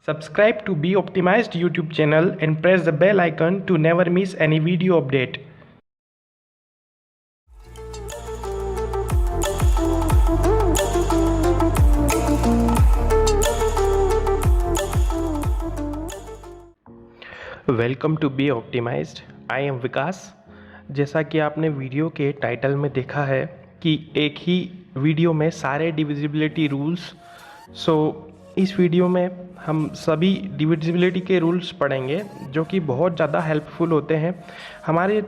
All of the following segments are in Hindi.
Subscribe to Be Optimized YouTube channel and press the bell icon to never miss any video update. Welcome to be optimized. I am Vikas. जैसा कि आपने वीडियो के टाइटल में देखा है कि एक ही वीडियो में सारे डिविजिबिलिटी रूल्स। इस वीडियो में हम सभी डिविजिबिलिटी के रूल्स पढ़ेंगे जो कि बहुत ज़्यादा हेल्पफुल होते हैं हमारे।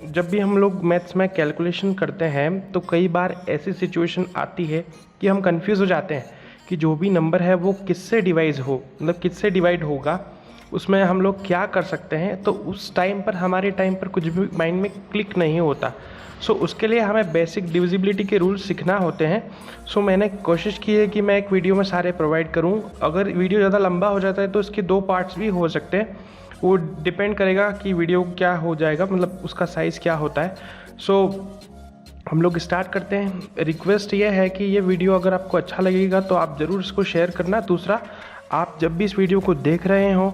जब भी हम लोग मैथ्स में कैलकुलेशन करते हैं तो कई बार ऐसी सिचुएशन आती है कि हम कंफ्यूज हो जाते हैं कि जो भी नंबर है वो किससे डिवाइड हो, मतलब किससे डिवाइड होगा, उसमें हम लोग क्या कर सकते हैं। तो उस टाइम पर हमारे टाइम पर कुछ भी माइंड में क्लिक नहीं होता। उसके लिए हमें बेसिक डिविजिबिलिटी के रूल्स सीखना होते हैं। मैंने कोशिश की है कि मैं एक वीडियो में सारे प्रोवाइड करूं। अगर वीडियो ज़्यादा लंबा हो जाता है तो इसके 2 पार्ट्स भी हो सकते हैं, वो डिपेंड करेगा कि वीडियो क्या हो जाएगा, मतलब उसका साइज़ क्या होता है। हम लोग स्टार्ट करते हैं। रिक्वेस्ट ये है कि ये वीडियो अगर आपको अच्छा लगेगा तो आप ज़रूर इसको शेयर करना। दूसरा, आप जब भी इस वीडियो को देख रहे हो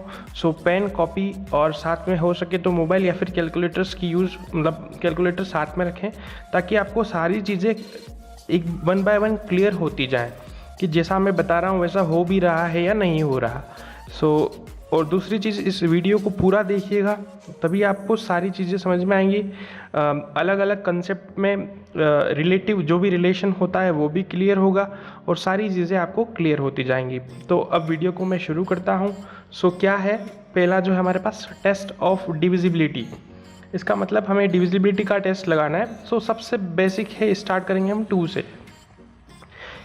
पेन, कॉपी और साथ में हो सके तो मोबाइल या फिर कैलकुलेटर्स की यूज़, मतलब कैलकुलेटर साथ में रखें ताकि आपको सारी चीज़ें एक 1 बाय 1 क्लियर होती जाएं कि जैसा मैं बता रहा हूँ वैसा हो भी रहा है या नहीं हो रहा। और दूसरी चीज़, इस वीडियो को पूरा देखिएगा तभी आपको सारी चीज़ें समझ में आएंगी। अलग अलग कंसेप्ट में रिलेटिव जो भी रिलेशन होता है वो भी क्लियर होगा और सारी चीज़ें आपको क्लियर होती जाएंगी। तो अब वीडियो को मैं शुरू करता हूँ। क्या है, पहला जो है हमारे पास टेस्ट ऑफ डिविजिबिलिटी। इसका मतलब हमें डिविजिबिलिटी का टेस्ट लगाना है। सबसे बेसिक है, स्टार्ट करेंगे हम 2 से,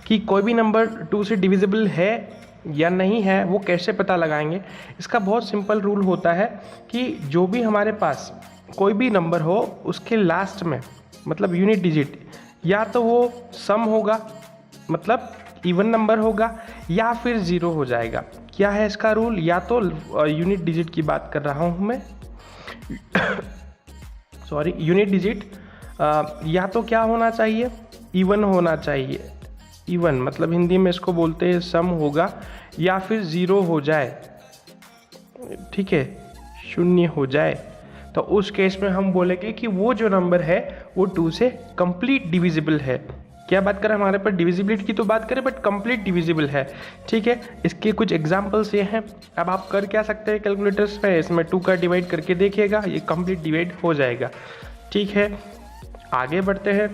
कि कोई भी नंबर 2 से डिविजिबल है या नहीं है वो कैसे पता लगाएंगे। इसका बहुत सिंपल रूल होता है कि जो भी हमारे पास कोई भी नंबर हो उसके लास्ट में, मतलब यूनिट डिजिट, या तो वो सम होगा, मतलब इवन नंबर होगा, या फिर 0 हो जाएगा। क्या है इसका रूल? या तो यूनिट डिजिट की बात कर रहा हूँ मैं सॉरी, यूनिट डिजिट या तो क्या होना चाहिए, इवन होना चाहिए। इवन मतलब हिंदी में इसको बोलते हैं सम होगा, या फिर 0 हो जाए, ठीक है, 0 हो जाए। तो उस केस में हम बोलेंगे कि वो जो नंबर है वो 2 से कंप्लीट डिविजिबल है। क्या बात करें, हमारे पर डिविजिबिलिटी की तो बात करें बट कंप्लीट डिविजिबल है, ठीक है। इसके कुछ एग्जांपल्स ये हैं। अब आप कर क्या सकते हैं कैलकुलेटर्स पे, इसमें 2 का डिवाइड करके देखिएगा, ये कंप्लीट डिवाइड हो जाएगा, ठीक है। आगे बढ़ते हैं।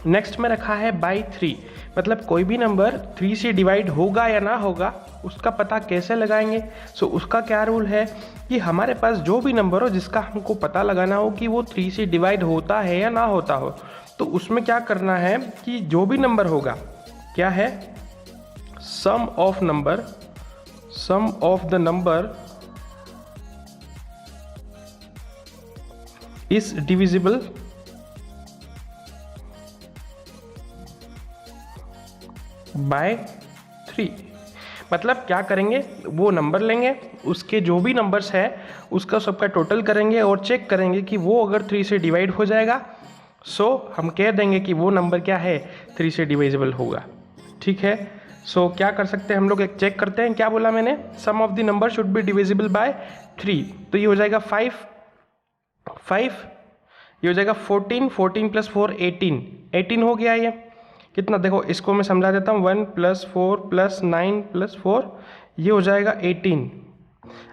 नेक्स्ट में रखा है बाई 3, मतलब कोई भी नंबर 3 से डिवाइड होगा या ना होगा उसका पता कैसे लगाएंगे। उसका क्या रूल है कि हमारे पास जो भी नंबर हो जिसका हमको पता लगाना हो कि वो 3 से डिवाइड होता है या ना होता हो, तो उसमें क्या करना है कि जो भी नंबर होगा, क्या है, sum of the number is divisible by 3। मतलब क्या करेंगे, वो नंबर लेंगे, उसके जो भी नंबर्स है उसका सबका टोटल करेंगे और चेक करेंगे कि वो अगर 3 से डिवाइड हो जाएगा हम कह देंगे कि वो नंबर क्या है, 3 से डिविजिबल होगा, ठीक है। क्या कर सकते हैं हम लोग, एक चेक करते हैं। क्या बोला मैंने, sum of the number should be divisible by 3, तो ये हो जाएगा 5, ये हो जाएगा 14 + 4 18 हो गया। ये कितना, देखो इसको मैं समझा देता हूँ, 1 + 4 + 9 + 4, ये हो जाएगा 18।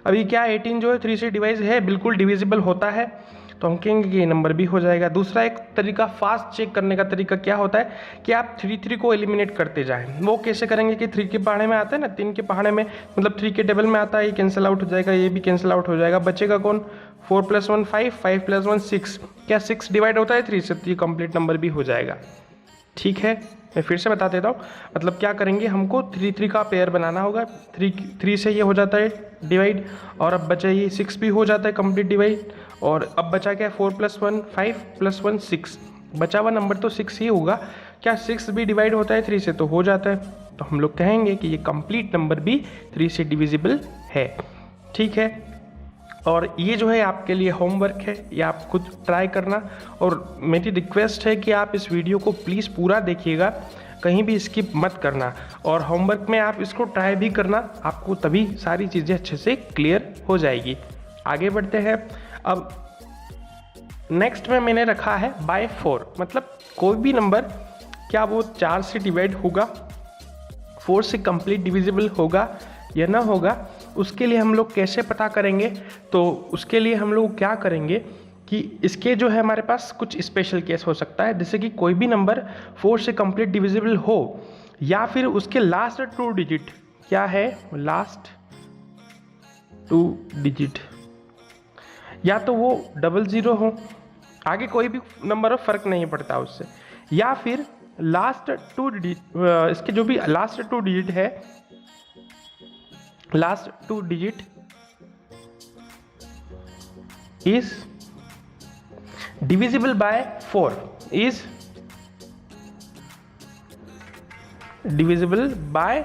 अभी क्या 18 जो है 3 से डिवाइड है, बिल्कुल डिविजिबल होता है, तो हम कहेंगे कि ये नंबर भी हो जाएगा। दूसरा एक तरीका, फास्ट चेक करने का तरीका क्या होता है कि आप 3 को एलिमिनेट करते जाएं। वो कैसे करेंगे कि 3 के पहाड़े में आता है ना, 3 के पहाड़े में, मतलब 3 के टेबल में आता है, ये कैंसिल आउट हो जाएगा, ये भी कैंसिल आउट हो जाएगा, बचेगा कौन, 4 + 1 5, 5 + 1 6। क्या 6 डिवाइड होता है 3 से, तो ये कंप्लीट नंबर भी हो जाएगा, ठीक है। मैं फिर से बता देता हूँ, मतलब क्या करेंगे, हमको 3 का पेयर बनाना होगा। 3 से ये हो जाता है डिवाइड, और अब बचा ये 6 भी हो जाता है कंप्लीट डिवाइड, और अब बचा क्या, 4 + 1 5 + 1 6, बचा हुआ नंबर तो 6 ही होगा। क्या 6 भी डिवाइड होता है 3 से, तो हो जाता है, तो हम लोग कहेंगे कि ये कंप्लीट नंबर भी 3 से डिविजिबल है, ठीक है। और ये जो है आपके लिए होमवर्क है, ये आप खुद ट्राई करना, और मेरी रिक्वेस्ट है कि आप इस वीडियो को प्लीज़ पूरा देखिएगा। कहीं भी स्किप मत करना, और होमवर्क में आप इसको ट्राई भी करना, आपको तभी सारी चीज़ें अच्छे से क्लियर हो जाएगी। आगे बढ़ते हैं। अब नेक्स्ट में मैंने रखा है बाय 4, मतलब कोई भी नंबर क्या वो 4 से डिवाइड होगा, 4 से कंप्लीट डिविजिबल होगा या ना होगा, उसके लिए हम लोग कैसे पता करेंगे। तो उसके लिए हम लोग क्या करेंगे कि इसके जो है हमारे पास कुछ स्पेशल केस हो सकता है, जैसे कि कोई भी नंबर 4 से कंप्लीट डिविजिबल हो या फिर उसके लास्ट 2 डिजिट क्या है, लास्ट 2 डिजिट या तो वो 00 हो, आगे कोई भी नंबर हो फर्क नहीं पड़ता उससे, या फिर लास्ट 2 डिजिट, इसके जो भी लास्ट 2 डिजिट है, last 2 digit is divisible bye 4, is divisible bye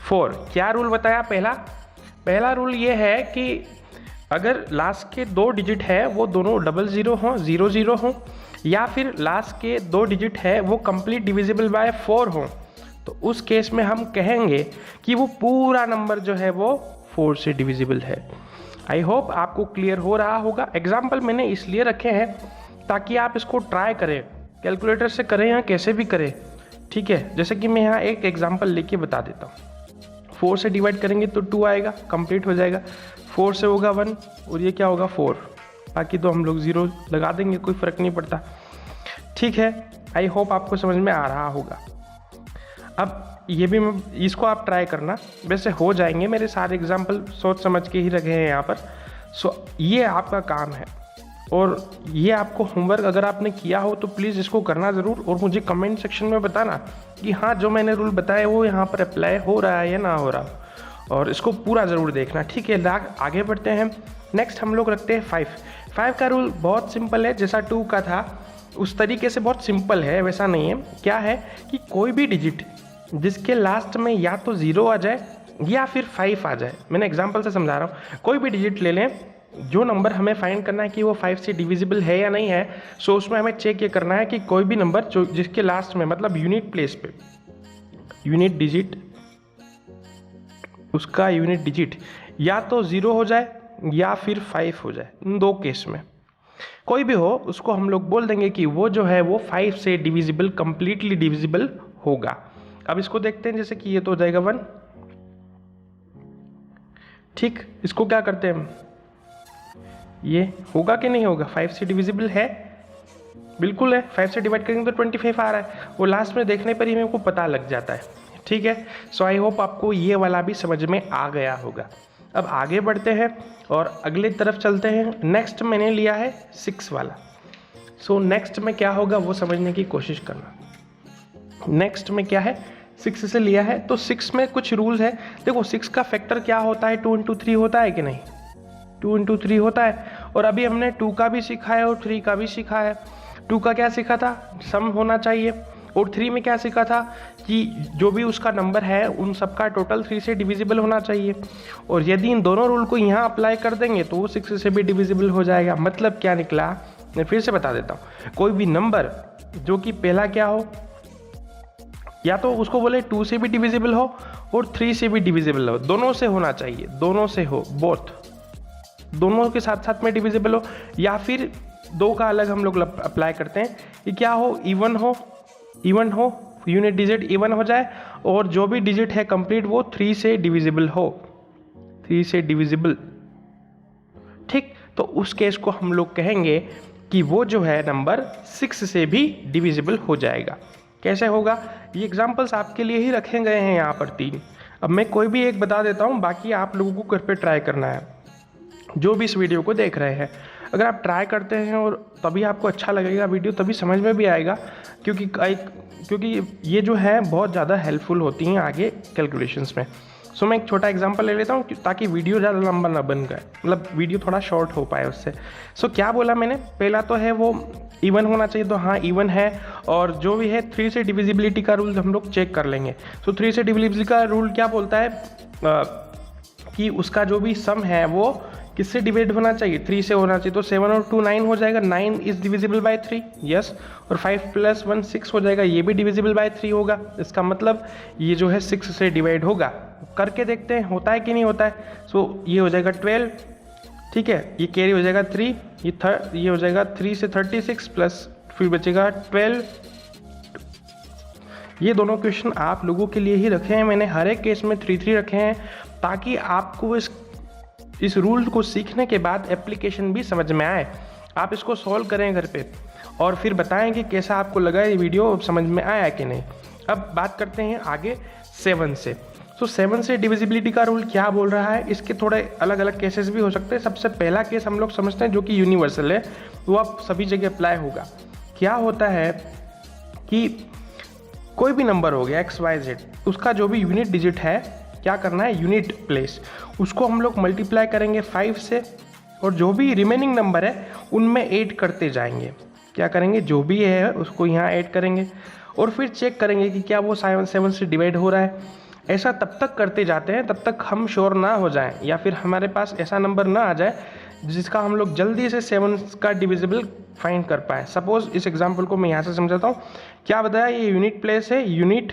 4। क्या रूल बताया? पहला रूल ये है कि अगर लास्ट के 2 डिजिट है वो दोनों 00 हो, 00 हो, या फिर लास्ट के 2 डिजिट है वो कंप्लीट डिविजिबल बाय 4 हो, तो उस केस में हम कहेंगे कि वो पूरा नंबर जो है वो 4 से डिविजिबल है। आई होप आपको क्लियर हो रहा होगा। एग्जाम्पल मैंने इसलिए रखे हैं ताकि आप इसको ट्राई करें, कैलकुलेटर से करें या कैसे भी करें, ठीक है। जैसे कि मैं यहाँ एक एग्जाम्पल लेके बता देता हूँ। 4 से डिवाइड करेंगे तो 2 आएगा, कंप्लीट हो जाएगा। 4 से होगा 1 और ये क्या होगा 4, बाकी तो हम लोग 0 लगा देंगे, कोई फ़र्क नहीं पड़ता, ठीक है। आई होप आपको समझ में आ रहा होगा। अब ये भी इसको आप ट्राई करना, वैसे हो जाएंगे, मेरे सारे एग्जाम्पल सोच समझ के ही रखे हैं यहाँ पर। सो ये आपका काम है, और ये आपको होमवर्क अगर आपने किया हो तो प्लीज़ इसको करना ज़रूर, और मुझे कमेंट सेक्शन में बताना कि हाँ जो मैंने रूल बताए वो यहाँ पर अप्लाई हो रहा है या ना हो रहा, और इसको पूरा ज़रूर देखना, ठीक है। आगे बढ़ते हैं। नेक्स्ट हम लोग रखते हैं 5 का रूल बहुत सिंपल है, जैसा 2 का था उस तरीके से बहुत सिंपल है, वैसा नहीं है। क्या है कि कोई भी डिजिट जिसके लास्ट में या तो 0 आ जाए या फिर 5 आ जाए, मैंने एग्जांपल से समझा रहा हूँ, कोई भी डिजिट ले लें, जो नंबर हमें फाइंड करना है कि वो 5 से डिविजिबल है या नहीं है, सो उसमें हमें चेक ये करना है कि कोई भी नंबर जो जिसके लास्ट में, मतलब यूनिट प्लेस पे यूनिट डिजिट, उसका यूनिट डिजिट या तो 0 हो जाए या फिर 5 हो जाए, इन 2 केस में कोई भी हो, उसको हम लोग बोल देंगे कि वो जो है वो 5 से डिविजिबल, कंप्लीटली डिविजिबल होगा। अब इसको देखते हैं, जैसे कि ये तो हो जाएगा 1, ठीक। इसको क्या करते हैं हम, ये होगा कि नहीं होगा, 5 से डिविजिबल है, बिल्कुल है। 5 से डिवाइड करेंगे तो 25 आ रहा है, वो लास्ट में देखने पर ही मेरे को पता लग जाता है, ठीक है। सो आई होप आपको ये वाला भी समझ में आ गया होगा। अब आगे बढ़ते हैं और अगले तरफ चलते हैं। नेक्स्ट मैंने लिया है 6 वाला। सो नेक्स्ट में क्या होगा वो समझने की कोशिश करना। नेक्स्ट में क्या है, 6 से लिया है, तो 6 में कुछ रूल्स है। देखो 6 का फैक्टर क्या होता है, 2 इंटू 3 होता है कि नहीं, 2 इंटू 3 होता है। और अभी हमने 2 का भी सीखा है और 3 का भी सीखा है। 2 का क्या सीखा था, सम होना चाहिए, और 3 में क्या सीखा था कि जो भी उसका नंबर है उन सबका टोटल 3 से डिविजिबल होना चाहिए। और यदि इन दोनों रूल को यहाँ अप्लाई कर देंगे तो वो 6 से भी डिविजिबल हो जाएगा। मतलब क्या निकला, मैं फिर से बता देता हूँ, कोई भी नंबर जो कि पहला क्या हो, या तो उसको बोले 2 से भी डिविजिबल हो और 3 से भी डिविजिबल हो, दोनों से होना चाहिए, दोनों से हो, बोथ, दोनों के साथ साथ में डिविजिबल हो, या फिर 2 का अलग हम लोग अप्लाई करते हैं कि क्या हो, इवन हो, यूनिट डिजिट इवन हो जाए, और जो भी डिजिट है कंप्लीट वो 3 से डिविजिबल हो, 3 से डिविजिबल, ठीक। तो उस केस को हम लोग कहेंगे कि वो जो है नंबर 6 से भी डिविजिबल हो जाएगा। कैसे होगा, ये एग्जांपल्स आपके लिए ही रखे गए हैं यहाँ पर 3। अब मैं कोई भी एक बता देता हूँ, बाकी आप लोगों को घर पे ट्राई करना है, जो भी इस वीडियो को देख रहे हैं। अगर आप ट्राई करते हैं और तभी आपको अच्छा लगेगा वीडियो, तभी समझ में भी आएगा, क्योंकि ये जो है बहुत ज़्यादा हेल्पफुल होती हैं आगे कैलकुलेशंस में। सो मैं एक छोटा एग्जांपल ले लेता हूँ ताकि वीडियो ज़्यादा लंबा ना बन गए, मतलब वीडियो थोड़ा शॉर्ट हो पाए उससे। सो क्या बोला मैंने, पहला तो है वो इवन होना चाहिए, तो हाँ इवन है, और जो भी है 3 से डिविजिबिलिटी का रूल हम लोग चेक कर लेंगे। सो 3 से डिविजिबिलिटी का रूल क्या बोलता है कि उसका जो भी सम है वो किससे डिवाइड होना चाहिए, 3 से होना चाहिए। तो 7 और 2 9 हो जाएगा, 9 इज डिविजिबल बाय 3, यस। और 5 + 1 6 हो जाएगा, ये भी डिविजिबल बाय 3 होगा। इसका मतलब ये जो है 6 से डिवाइड होगा। करके देखते हैं होता है कि नहीं होता है। सो ये हो जाएगा 12, ठीक है, ये कैरी हो जाएगा 3, ये हो जाएगा 3 से 36 प्लस फिर बचेगा 12। ये दोनों क्वेश्चन आप लोगों के लिए ही रखे हैं मैंने, हर एक केस में 3 रखे हैं, ताकि आपको इस रूल को सीखने के बाद एप्लीकेशन भी समझ में आए। आप इसको सॉल्व करें घर पे और फिर बताएं कि कैसा आपको लगा ये वीडियो, समझ में आया कि नहीं। अब बात करते हैं आगे 7 से। तो 7 से डिविजिबिलिटी का रूल क्या बोल रहा है, इसके थोड़े अलग अलग केसेस भी हो सकते हैं। सबसे पहला केस हम लोग समझते हैं जो कि यूनिवर्सल है, वो आप सभी जगह अप्लाई होगा। क्या होता है कि कोई भी नंबर हो गया XYZ, उसका जो भी यूनिट डिजिट है, क्या करना है, यूनिट प्लेस, उसको हम लोग मल्टीप्लाई करेंगे 5 से, और जो भी रिमेनिंग नंबर है उनमें ऐड करते जाएंगे। क्या करेंगे, जो भी है उसको यहाँ ऐड करेंगे और फिर चेक करेंगे कि क्या वो 7 से डिवाइड हो रहा है। ऐसा तब तक करते जाते हैं तब तक हम श्योर ना हो जाएं, या फिर हमारे पास ऐसा नंबर ना आ जाए जिसका हम लोग जल्दी से 7 का डिविजिबल फाइंड कर पाए। सपोज इस एग्जांपल को मैं यहाँ से समझाता हूँ। क्या बताया, ये यूनिट प्लेस है, unit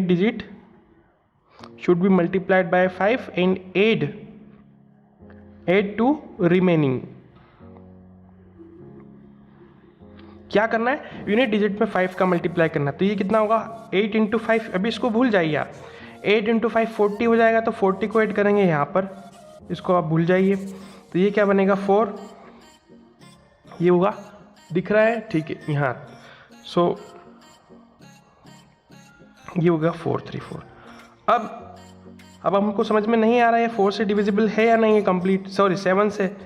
digit should be multiplied by 5 and add to remaining। क्या करना है, यूनिट डिजिट में 5 का मल्टीप्लाई करना। तो ये कितना होगा, 8 × 5। अभी इसको भूल जाइए आप, 8 × 5 40 हो जाएगा, तो 40 को ऐड करेंगे यहाँ पर, इसको आप भूल जाइए। तो ये क्या बनेगा, 4, ये होगा, दिख रहा है, ठीक है यहाँ। सो ये होगा 434। अब हमको समझ में नहीं आ रहा है 4 से डिविजिबल है या नहीं है कंप्लीट, सॉरी 7 से।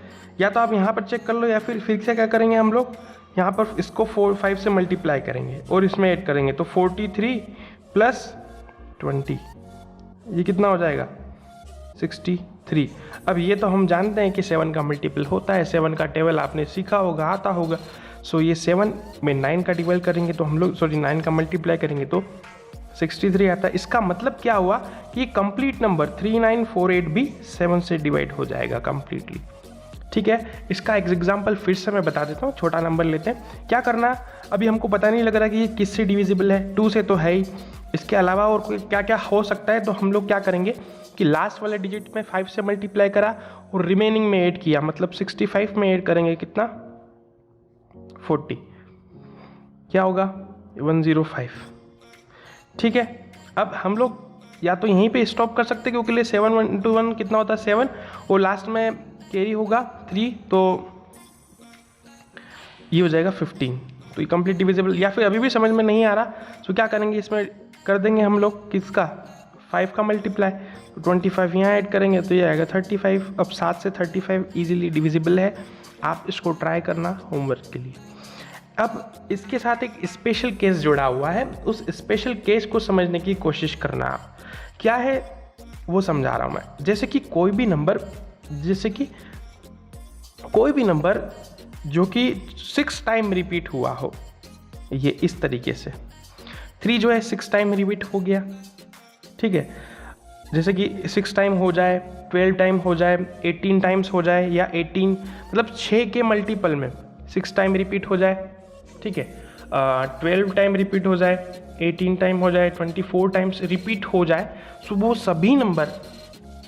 या तो आप यहाँ पर चेक कर लो, या फिर से क्या करेंगे हम लोग, यहाँ पर इसको 5 से मल्टीप्लाई करेंगे और इसमें ऐड करेंगे। तो 43 + 20, ये कितना हो जाएगा, 63। अब ये तो हम जानते हैं कि 7 का मल्टीपल होता है, 7 का टेबल आपने सीखा होगा, आता होगा। सो ये 7 में 9 का डिवाइड करेंगे तो हम लोग, सॉरी 9 का मल्टीप्लाई करेंगे तो 63 आता है। इसका मतलब क्या हुआ कि कंप्लीट नंबर 3948 भी 7 से डिवाइड हो जाएगा कंप्लीटली, ठीक है। इसका एक एग्जांपल फिर से मैं बता देता हूँ। छोटा नंबर लेते हैं, क्या करना, अभी हमको पता नहीं लग रहा कि ये किससे डिविजिबल है, 2 से तो है ही, इसके अलावा और कोई क्या क्या हो सकता है। तो हम लोग क्या करेंगे कि लास्ट वाले डिजिट में 5 से मल्टीप्लाई करा और रिमेनिंग में ऐड किया, मतलब 65 में ऐड करेंगे कितना, 40, क्या होगा 105, ठीक है। अब हम लोग या तो यहीं पे स्टॉप कर सकते हैं, क्योंकि लिए 7 × 1 कितना होता है 7, और लास्ट में कैरी होगा 3, तो ये हो जाएगा 15। तो ये कंप्लीट डिविजिबल, या फिर अभी भी समझ में नहीं आ रहा तो क्या करेंगे, इसमें कर देंगे हम लोग किसका, 5 का मल्टीप्लाई। तो 25 यहाँ ऐड करेंगे तो ये आएगा 35। अब 7 से 35 ईजिली डिविजिबल है, आप इसको ट्राई करना होमवर्क के लिए। अब इसके साथ एक स्पेशल केस जुड़ा हुआ है, उस स्पेशल केस को समझने की कोशिश करना। आप क्या है वो समझा रहा हूँ मैं। जैसे कि कोई भी नंबर जो कि 6 टाइम रिपीट हुआ हो, ये इस तरीके से 3 जो है 6 टाइम रिपीट हो गया, ठीक है। जैसे कि 6 टाइम हो जाए, 12 टाइम हो जाए, 18 टाइम्स हो जाए, या 18 मतलब 6 के मल्टीपल में 6 टाइम रिपीट हो जाए, ठीक है। 12 टाइम रिपीट हो जाए, 18 टाइम हो जाए, 24 टाइम्स रिपीट हो जाए। सो वो सभी नंबर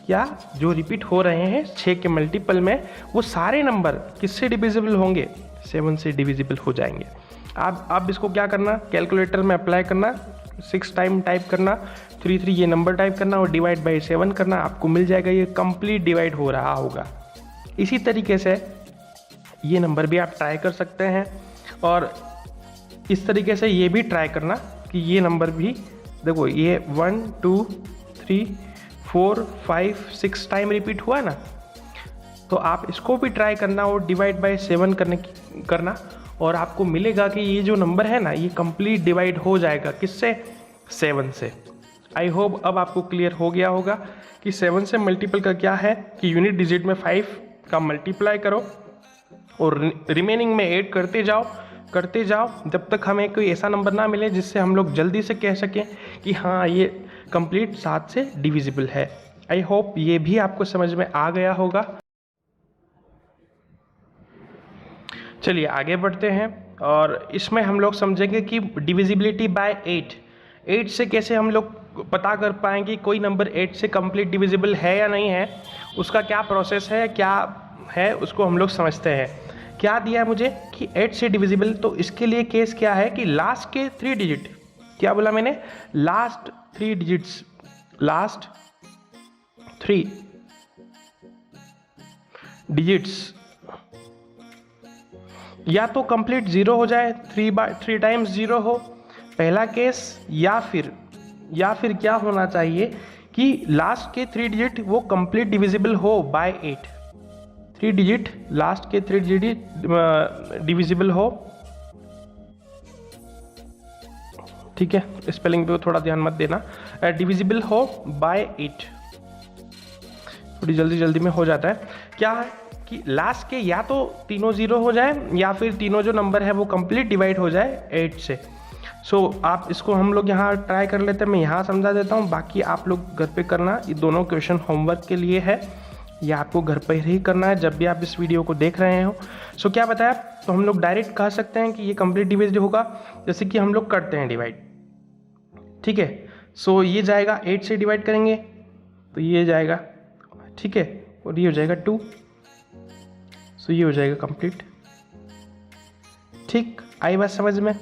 क्या जो रिपीट हो रहे हैं 6 के मल्टीपल में, वो सारे नंबर किससे डिविजिबल होंगे, 7 से डिविजिबल हो जाएंगे। आप इसको क्या करना, कैलकुलेटर में अप्लाई करना, 6 टाइम टाइप करना, 33 ये नंबर टाइप करना और डिवाइड बाई 7 करना, आपको मिल जाएगा ये कंप्लीट डिवाइड हो रहा होगा। इसी तरीके से ये नंबर भी आप ट्राई कर सकते हैं, और इस तरीके से ये भी ट्राई करना कि ये नंबर भी देखो, ये 1 2 3 4 5 6 टाइम रिपीट हुआ ना, तो आप इसको भी ट्राई करना और डिवाइड बाय 7 करना, और आपको मिलेगा कि ये जो नंबर है ना, ये कंप्लीट डिवाइड हो जाएगा किससे, 7 से। आई होप अब आपको क्लियर हो गया होगा कि 7 से मल्टीपल का क्या है कि यूनिट डिजिट में 5 का मल्टीप्लाई करो और रिमेनिंग में ऐड करते जाओ जब तक हमें कोई ऐसा नंबर ना मिले जिससे हम लोग जल्दी से कह सकें कि हाँ ये कंप्लीट 7 से डिविजिबल है। आई होप ये भी आपको समझ में आ गया होगा। चलिए आगे बढ़ते हैं और इसमें हम लोग समझेंगे कि डिविजिबिलिटी बाय 8 से कैसे हम लोग पता कर पाएंगे कोई नंबर 8 से कंप्लीट डिविजिबल है या नहीं है, उसका क्या प्रोसेस है, क्या है, उसको हम लोग समझते हैं। क्या दिया है मुझे कि 8 से डिविजिबल, तो इसके लिए केस क्या है कि लास्ट के 3 डिजिट, क्या बोला मैंने, लास्ट 3 डिजिट्स, लास्ट 3 डिजिट्स या तो कंप्लीट 0 हो जाए, 3 टाइम्स 0 हो पहला केस, या फिर क्या होना चाहिए कि लास्ट के 3 डिजिट वो कंप्लीट डिविजिबल हो बाय 8। 3 डिजिट, लास्ट के 3 डिजिट डिविजिबल हो, ठीक है, स्पेलिंग पे थोड़ा ध्यान मत देना, डिविजिबल हो बाय 8, थोड़ी जल्दी में हो जाता है। क्या है कि लास्ट के या तो तीनों 0 हो जाए या फिर तीनों जो नंबर है वो कंप्लीट डिवाइड हो जाए 8 से। सो आप इसको हम लोग यहाँ ट्राई कर लेते हैं, मैं यहाँ समझा देता हूँ, बाकी आप लोग घर पे करना। ये दोनों क्वेश्चन होमवर्क के लिए है, ये आपको घर पर ही करना है जब भी आप इस वीडियो को देख रहे हो। सो क्या बताया, तो हम लोग डायरेक्ट कह सकते हैं कि ये कंप्लीट डिवाइड होगा, जैसे कि हम लोग करते हैं डिवाइड, ठीक है। सो ये जाएगा 8 से डिवाइड करेंगे तो ये जाएगा, ठीक है, और ये हो जाएगा 2, सो ये हो जाएगा कंप्लीट। ठीक, आई बात समझ में।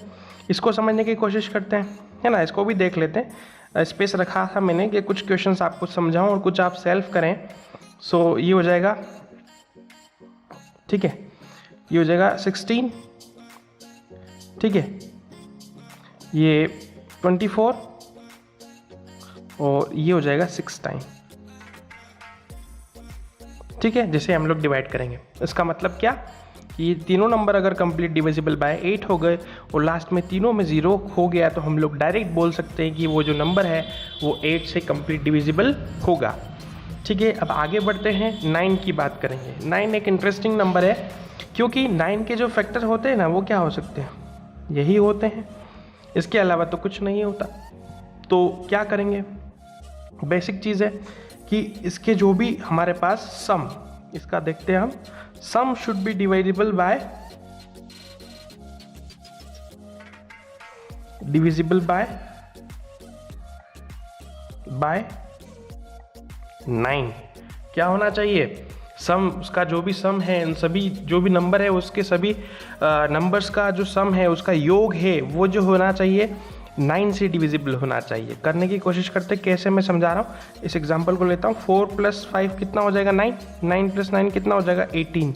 इसको समझने की कोशिश करते हैं, है ना, इसको भी देख लेते हैं। स्पेस रखा था मैंने कि कुछ क्वेश्चंस आपको समझाऊं और कुछ आप सेल्फ करें। सो ये हो जाएगा, ठीक है, ये हो जाएगा 16, ठीक है, ये 24 और ये हो जाएगा 6 टाइम, ठीक है, जिसे हम लोग डिवाइड करेंगे। इसका मतलब क्या कि ये तीनों नंबर अगर कंप्लीट डिविजिबल बाय 8 हो गए और लास्ट में तीनों में 0 हो गया तो हम लोग डायरेक्ट बोल सकते हैं कि वो जो नंबर है वो 8 से कंप्लीट डिविजिबल होगा, ठीक है। अब आगे बढ़ते हैं, 9 की बात करेंगे। 9 एक इंटरेस्टिंग नंबर है क्योंकि 9 के जो फैक्टर होते हैं ना वो क्या हो सकते हैं, यही होते हैं, इसके अलावा तो कुछ नहीं होता। तो क्या करेंगे, बेसिक चीज़ है कि इसके जो भी हमारे पास सम, इसका देखते हैं हम, sum should be dividable bye 9। क्या होना चाहिए, सम, उसका जो भी सम है, इन सभी जो भी नंबर है उसके सभी नंबर्स का जो सम है उसका योग है वो जो होना चाहिए 9 से डिविजिबल होना चाहिए। करने की कोशिश करते हैं, कैसे मैं समझा रहा हूँ। इस एग्जांपल को लेता हूँ, 4 + 5 कितना हो जाएगा 9, 9 + 9 कितना हो जाएगा 18।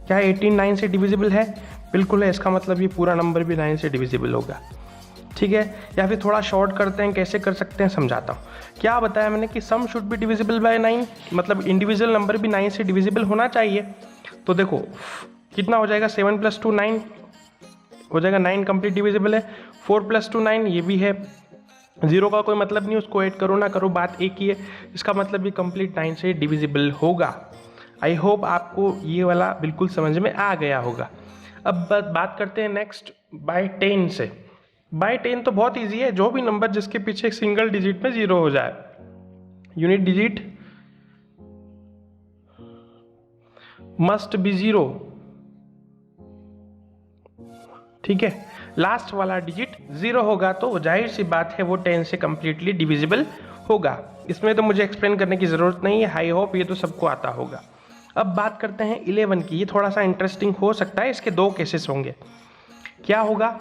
क्या 18 9 से डिविजिबल है? बिल्कुल है, इसका मतलब ये पूरा नंबर भी 9 से डिविजिबल होगा, ठीक है। या फिर थोड़ा शॉर्ट करते हैं, कैसे कर सकते हैं समझाता हूँ। क्या बताया मैंने कि sum should be divisible bye 9, मतलब इंडिविजुअल नंबर भी 9 से डिविजिबल होना चाहिए। तो देखो कितना हो जाएगा, 7 + 2 9 हो जाएगा, 9 कंप्लीट डिविजिबल है। 4 + 2 9 ये भी है, 0 का कोई मतलब नहीं, उसको ऐड करो ना करो बात एक ही है, इसका मतलब ये कंप्लीट 9 से डिविजिबल होगा। आई होप आपको ये वाला बिल्कुल समझ में आ गया होगा। अब बात करते हैं नेक्स्ट बाय 10 से। बाय 10 तो बहुत ईजी है, जो भी नंबर जिसके पीछे एक सिंगल डिजिट में 0 हो जाए, यूनिट डिजिट मस्ट बी 0, ठीक है। लास्ट वाला डिजिट 0 होगा तो जाहिर सी बात है वो 10 से कंप्लीटली डिविजिबल होगा। इसमें तो मुझे एक्सप्लेन करने की ज़रूरत नहीं है, आई होप ये तो सबको आता होगा। अब बात करते हैं 11 की, ये थोड़ा सा इंटरेस्टिंग हो सकता है, इसके 2 केसेस होंगे। क्या होगा,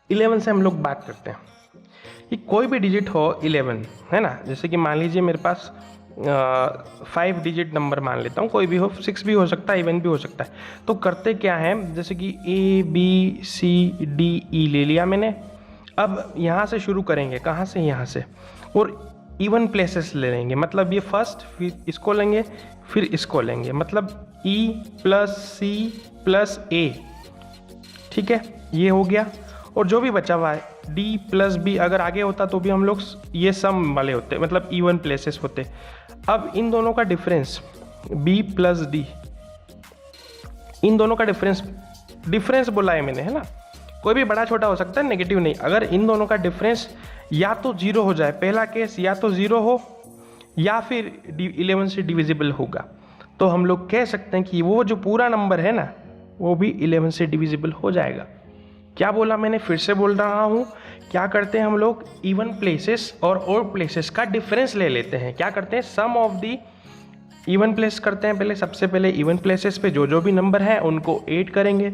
11 से हम लोग बात करते हैं कि कोई भी डिजिट हो 11, है ना, जैसे कि मान लीजिए मेरे पास 5 डिजिट नंबर मान लेता हूँ, कोई भी हो, 6 भी हो सकता है, इवन भी हो सकता है। तो करते क्या है, जैसे कि ABCDE ले लिया मैंने। अब यहाँ से शुरू करेंगे, कहाँ से, यहाँ से, और इवन प्लेसेस ले लेंगे, मतलब ये फर्स्ट, फिर इसको लेंगे, फिर इसको लेंगे, मतलब E + C + A, ठीक है, ये हो गया। और जो भी बचा हुआ है D + B, अगर आगे होता तो भी हम लोग ये सम वाले होते, मतलब इवन प्लेसेस होते। अब इन दोनों का डिफरेंस B + D, इन दोनों का डिफरेंस बोला है मैंने, है ना, कोई भी बड़ा छोटा हो सकता है, नेगेटिव नहीं। अगर इन दोनों का डिफरेंस या तो 0 हो जाए, पहला केस या तो 0 हो या फिर 11 से डिविजिबल होगा, तो हम लोग कह सकते हैं कि वो जो पूरा नंबर है ना वो भी 11 से डिविजिबल हो जाएगा। क्या बोला मैंने, फिर से बोल रहा हूँ, क्या करते हैं हम लोग, इवन प्लेसेस और ऑड प्लेसेस का डिफरेंस ले लेते हैं। क्या करते हैं, सम ऑफ दी इवन प्लेस करते हैं। पहले सबसे पहले इवन प्लेसेस पे जो भी नंबर है उनको ऐड करेंगे,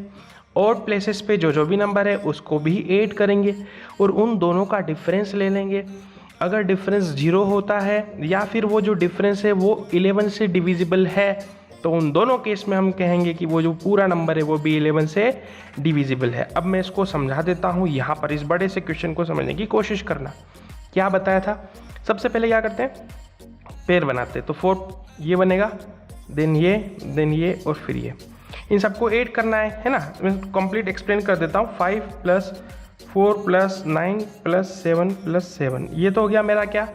ऑड प्लेसेस पे जो भी नंबर है उसको भी ऐड करेंगे और उन दोनों का डिफरेंस ले लेंगे। अगर डिफरेंस 0 होता है या फिर वो जो डिफरेंस है वो 11 से डिविजिबल है, तो उन दोनों केस में हम कहेंगे कि वो जो पूरा नंबर है वो भी 11 से डिविजिबल है। अब मैं इसको समझा देता हूँ, यहाँ पर इस बड़े से क्वेश्चन को समझने की कोशिश करना। क्या बताया था, सबसे पहले क्या करते हैं, पेयर बनाते हैं। तो 4 ये बनेगा, देन ये और फिर ये, इन सबको ऐड करना है ना। मैं कंप्लीट एक्सप्लेन कर देता हूँ। 5 + 4 + 9 + 7 + 7, ये तो हो गया मेरा क्या,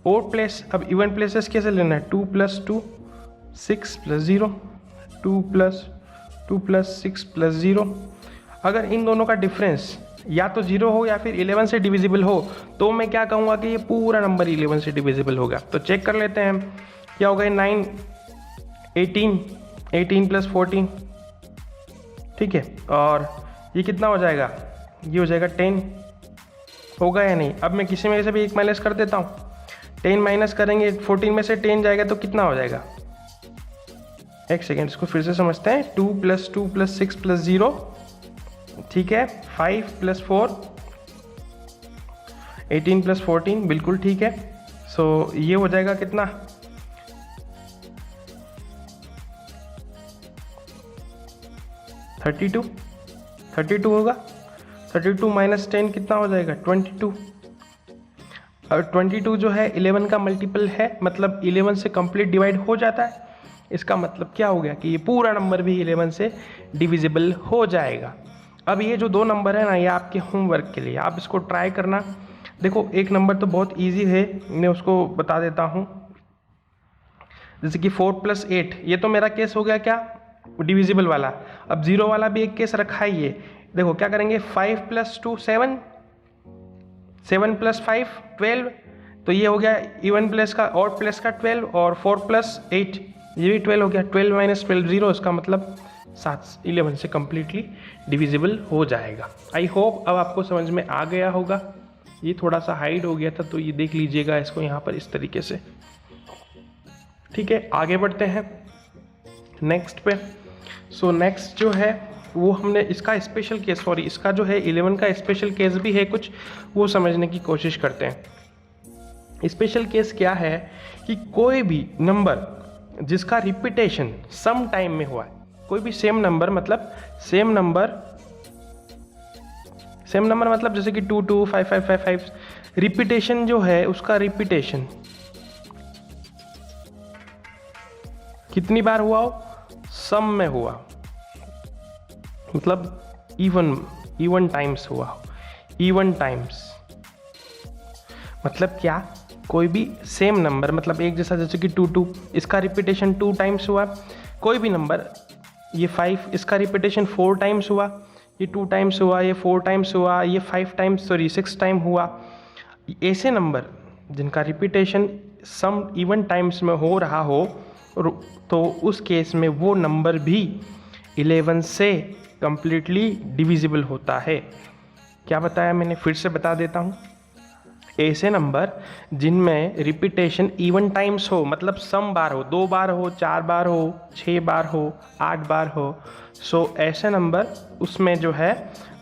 ऑड प्लेस। अब इवन प्लेसेस कैसे लेना है, 2 + 2 6 + 0, 2 + 2 + 6 + 0। अगर इन दोनों का डिफरेंस या तो 0 हो या फिर 11 से डिविजिबल हो, तो मैं क्या कहूँगा कि ये पूरा नंबर 11 से डिविजिबल होगा। तो चेक कर लेते हैं हम, क्या होगा, 9 18 18 + 14, ठीक है। और ये कितना हो जाएगा, ये हो जाएगा 10, होगा या नहीं। अब मैं किसी में से भी एक माइनस कर देता हूँ, 10 माइनस करेंगे, 14 में से 10 जाएगा तो कितना हो जाएगा, एक सेकेंड इसको फिर से समझते हैं। 2 + 2 + 6 + 0, ठीक है। 5 + 4 18 + 14, बिल्कुल ठीक है। सो ये हो जाएगा कितना, 32 होगा। 32 - 10 कितना हो जाएगा, 22। और 22 जो है 11 का मल्टीपल है, मतलब 11 से कंप्लीट डिवाइड हो जाता है। इसका मतलब क्या हो गया कि ये पूरा नंबर भी 11 से डिविजिबल हो जाएगा। अब ये जो 2 नंबर है ना, ये आपके होमवर्क के लिए, आप इसको ट्राई करना। देखो एक नंबर तो बहुत इजी है, मैं उसको बता देता हूँ। जैसे कि 4 + 8, ये तो मेरा केस हो गया क्या, डिविजिबल वाला। अब 0 वाला भी एक केस रखा है। ये देखो क्या करेंगे, 5 + 2 7, 7 + 5 12, तो ये हो गया इवन प्लेस का, ऑड प्लेस का 12, और 4 + 8 ये भी 12 हो गया। 12 - 12 0, इसका मतलब 7, 11 से कम्प्लीटली डिविजिबल हो जाएगा। आई होप अब आपको समझ में आ गया होगा। ये थोड़ा सा हाइड हो गया था, तो ये देख लीजिएगा इसको यहाँ पर इस तरीके से, ठीक है। आगे बढ़ते हैं नेक्स्ट पे। सो नेक्स्ट जो है वो हमने इसका स्पेशल केस, सॉरी इसका जो है 11 का स्पेशल केस भी है कुछ, वो समझने की कोशिश करते हैं। स्पेशल केस क्या है कि कोई भी नंबर जिसका रिपीटेशन सम टाइम में हुआ है, कोई भी सेम नंबर मतलब जैसे कि 2 2 5 5 5 5, रिपीटेशन जो है उसका रिपीटेशन कितनी बार हुआ हो, सम में हुआ, मतलब इवन टाइम्स हुआ हो। इवन टाइम्स मतलब क्या, कोई भी सेम नंबर मतलब एक जैसा, जैसे कि 2 2, इसका रिपीटेशन 2 टाइम्स हुआ। कोई भी नंबर, ये 5, इसका रिपीटेशन 4 टाइम्स हुआ, ये 2 टाइम्स हुआ, ये 4 टाइम्स हुआ, ये 6 टाइम हुआ। ऐसे नंबर जिनका रिपीटेशन सम इवन टाइम्स में हो रहा हो, तो उस केस में वो नंबर भी 11 से कंप्लीटली डिविजिबल होता है। क्या बताया मैंने, फिर से बता देता हूँ। ऐसे नंबर जिनमें रिपीटेशन इवन टाइम्स हो, मतलब सम बार हो, 2 बार हो, 4 बार हो, 6 बार हो, 8 बार हो, सो ऐसे नंबर उसमें जो है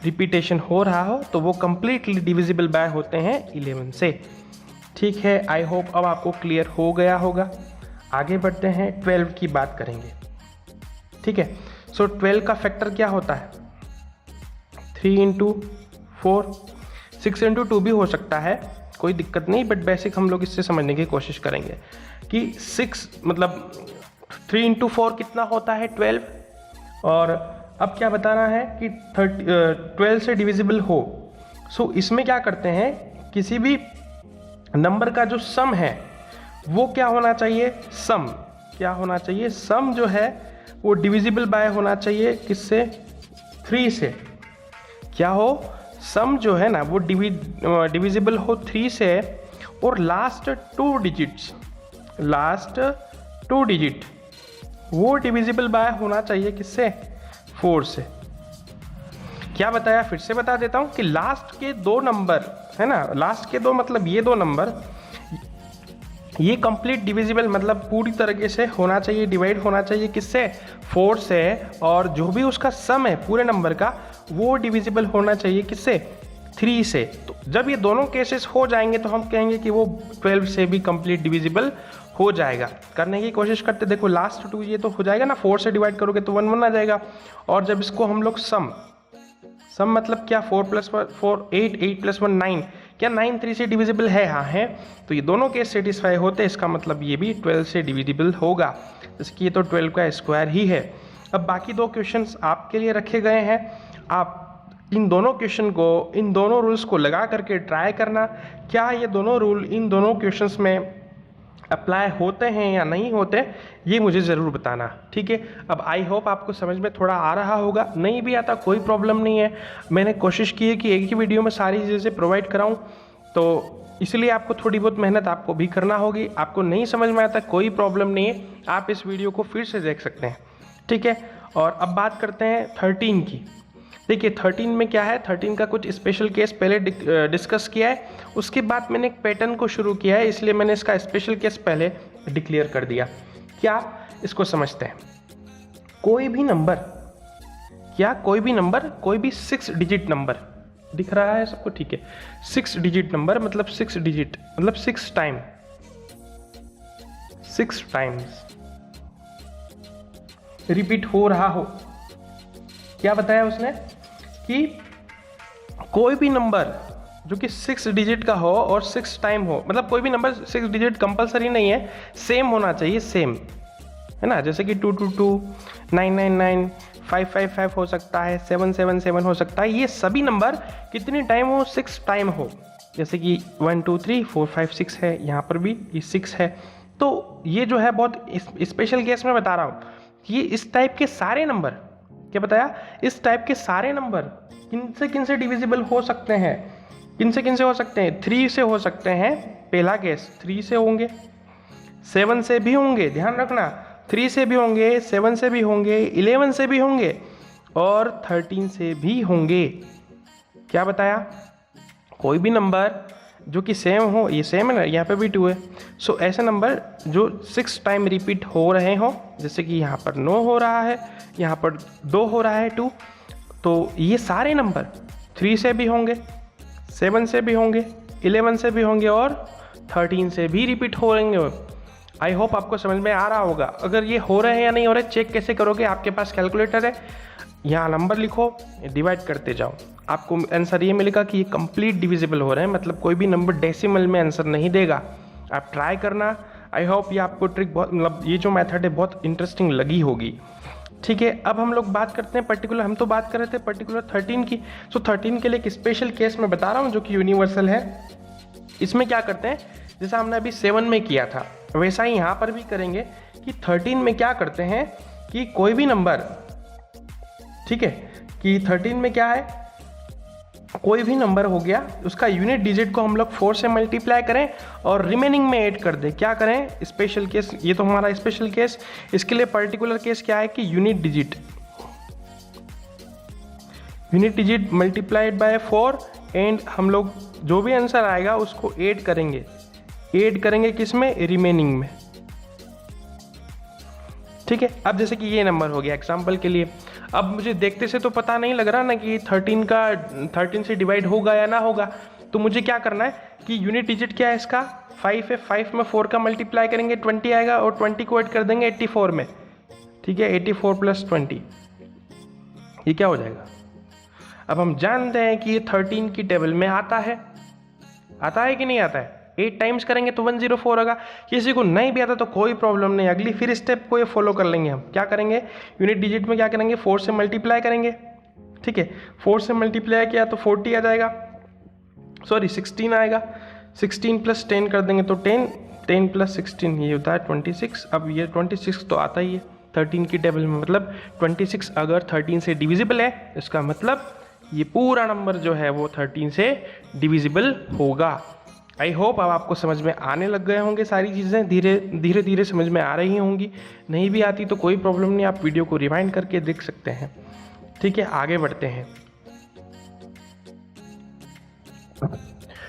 रिपीटेशन हो रहा हो, तो वो कंप्लीटली डिविजिबल बाय होते हैं 11 से। ठीक है, आई होप अब आपको क्लियर हो गया होगा। आगे बढ़ते हैं, 12 की बात करेंगे। ठीक है, सो 12 का फैक्टर क्या होता है, 3 × 4, 6 × 2 भी हो सकता है, कोई दिक्कत नहीं, बट बेसिक हम लोग इससे समझने की कोशिश करेंगे कि 6 मतलब 3 × 4 कितना होता है, 12। और अब क्या बताना है कि 12 से डिविजिबल हो। सो इसमें क्या करते हैं, किसी भी नंबर का जो सम है वो क्या होना चाहिए, सम क्या होना चाहिए, सम जो है वो डिविजिबल बाय होना चाहिए, किससे, 3 से। क्या हो, सम जो है ना वो डिविजिबल हो 3 से, और लास्ट 2 डिजिट्स लास्ट 2 डिजिट वो डिविजिबल बाय होना चाहिए किससे? 4 से। क्या बताया, फिर से बता देता हूँ कि लास्ट के 2 नंबर है ना, लास्ट के 2 मतलब ये 2 नंबर, ये कंप्लीट डिविजिबल मतलब पूरी तरीके से होना चाहिए, डिवाइड होना चाहिए किससे? 4 से। और जो भी उसका सम है पूरे नंबर का वो डिविजिबल होना चाहिए किससे? 3 से। तो जब ये दोनों केसेस हो जाएंगे तो हम कहेंगे कि वो 12 से भी कंप्लीट डिविजिबल हो जाएगा। करने की कोशिश करते, देखो लास्ट 2 ये तो हो जाएगा ना, 4 से डिवाइड करोगे तो 1 1 आ जाएगा। और जब इसको हम लोग सम मतलब क्या, 4 + 4 8, 8 + 1 9, क्या 9 3 से डिविजिबल है? हाँ है। तो ये दोनों केस सेटिस्फाई होते हैं, इसका मतलब ये भी 12 से डिविजिबल होगा, इसकी ये तो 12 का स्क्वायर ही है। अब बाकी 2 क्वेश्चंस आपके लिए रखे गए हैं, आप इन दोनों क्वेश्चन को, इन दोनों रूल्स को लगा करके ट्राई करना, क्या ये दोनों रूल इन दोनों क्वेश्चंस में अप्लाई होते हैं या नहीं होते, ये मुझे ज़रूर बताना, ठीक है। अब आई होप आपको समझ में थोड़ा आ रहा होगा, नहीं भी आता कोई प्रॉब्लम नहीं है। मैंने कोशिश की है कि एक ही वीडियो में सारी चीज़ें प्रोवाइड कराऊं, तो इसलिए आपको थोड़ी बहुत मेहनत आपको भी करना होगी। आपको नहीं समझ में आता कोई प्रॉब्लम नहीं है, आप इस वीडियो को फिर से देख सकते हैं, ठीक है। और अब बात करते हैं 13 की। देखिए 13 में क्या है, 13 का कुछ स्पेशल केस पहले डिस्कस किया है, उसके बाद मैंने एक पैटर्न को शुरू किया है, इसलिए मैंने इसका स्पेशल केस पहले डिक्लेयर कर दिया। क्या, इसको समझते हैं। कोई भी नंबर, क्या कोई भी नंबर, कोई भी 6 डिजिट नंबर दिख रहा है सबको, ठीक है। 6 डिजिट नंबर मतलब 6 डिजिट मतलब 6 टाइम्स रिपीट हो रहा हो। क्या बताया उसने कि कोई भी नंबर जो कि 6 डिजिट का हो और 6 टाइम हो, मतलब कोई भी नंबर 6 डिजिट कंपलसरी नहीं है, सेम होना चाहिए, सेम है ना। जैसे कि 222, 999, 555 हो सकता है, 777 हो सकता है। ये सभी नंबर कितनी टाइम हो? 6 टाइम हो। जैसे कि 1 2 3 4 5 6 है, यहाँ पर भी ये 6 है। तो ये जो है बहुत स्पेशल केस में बता रहा हूँ, ये इस टाइप के सारे नंबर, क्या बताया, इस टाइप के सारे नंबर किन से डिविजिबल हो सकते हैं? किन से हो सकते हैं? 3 से हो सकते हैं, पहला केस 3 से होंगे, 7 से भी होंगे, ध्यान रखना, 3 से भी होंगे, 7 से भी होंगे, 11 से भी होंगे और 13 से भी होंगे। क्या बताया, कोई भी नंबर जो कि सेम हो, ये सेम है ना, यहाँ पे भी 2 है। सो ऐसे नंबर जो 6 टाइम रिपीट हो रहे हो, जैसे कि यहाँ पर 9 हो रहा है, यहाँ पर 2 हो रहा है 2, तो ये सारे नंबर 3 से भी होंगे, 7 से भी होंगे, 11 से भी होंगे और 13 से भी रिपीट हो रहेंगे। आई होप आपको समझ में आ रहा होगा। अगर ये हो रहे हैं या नहीं हो रहे, चेक कैसे करोगे? आपके पास कैलकुलेटर है, यहाँ नंबर लिखो, डिवाइड करते जाओ, आपको आंसर ये मिलेगा कि ये कंप्लीट डिविजिबल हो रहे हैं, मतलब कोई भी नंबर डेसिमल में आंसर नहीं देगा। आप ट्राई करना। आई होप ये आपको ट्रिक बहुत, मतलब ये जो मेथड है बहुत इंटरेस्टिंग लगी होगी, ठीक है। अब हम लोग बात करते हैं पर्टिकुलर, हम तो बात कर रहे थे पर्टिकुलर 13 की। सो 13 के लिए एक स्पेशल केस मैं बता रहा हूँ जो कि यूनिवर्सल है। इसमें क्या करते हैं, जैसा हमने अभी 7 में किया था वैसा ही यहाँ पर भी करेंगे कि 13 में क्या करते हैं कि कोई भी नंबर, ठीक है, कि 13 में क्या है, कोई भी नंबर हो गया उसका यूनिट डिजिट को हम लोग 4 से मल्टीप्लाई करें और रिमेनिंग में ऐड कर दें। क्या करें, स्पेशल केस, ये तो हमारा स्पेशल केस। इसके लिए पर्टिकुलर केस क्या है कि unit digit multiplied bye 4 and हम लोग जो भी आंसर आएगा उसको ऐड करेंगे किसमें, रिमेनिंग में, ठीक है। अब जैसे कि ये नंबर हो गया एग्जाम्पल के लिए, अब मुझे देखते से तो पता नहीं लग रहा ना कि 13 से डिवाइड होगा या ना होगा, तो मुझे क्या करना है कि यूनिट डिजिट क्या है इसका, 5 है, 5 में 4 का मल्टीप्लाई करेंगे 20 आएगा और 20 को ऐड कर देंगे 84 में, ठीक है। 84 + 20 ये क्या हो जाएगा। अब हम जानते हैं कि ये 13 की टेबल में आता है कि नहीं आता है। 8 टाइम्स करेंगे तो 104 होगा। किसी को नहीं भी आता तो कोई प्रॉब्लम नहीं, अगली फिर स्टेप को ये फॉलो कर लेंगे हम। क्या करेंगे, यूनिट डिजिट में क्या करेंगे, 4 से मल्टीप्लाई करेंगे, ठीक है। 4 से मल्टीप्लाई किया तो 40 आ जाएगा, सॉरी 16 आएगा, 16 + 10 कर देंगे तो 10 + 16 ये होता है 26। अब ये 26 तो आता ही है 13 की टेबल में, मतलब 26 अगर 13 से डिविजिबल है, इसका मतलब ये पूरा नंबर जो है वो 13 से डिविजिबल होगा। आई होप अब आपको समझ में आने लग गए होंगे, सारी चीज़ें धीरे धीरे समझ में आ रही होंगी। नहीं भी आती तो कोई प्रॉब्लम नहीं, आप वीडियो को रिवाइंड करके देख सकते हैं। ठीक है, आगे बढ़ते हैं।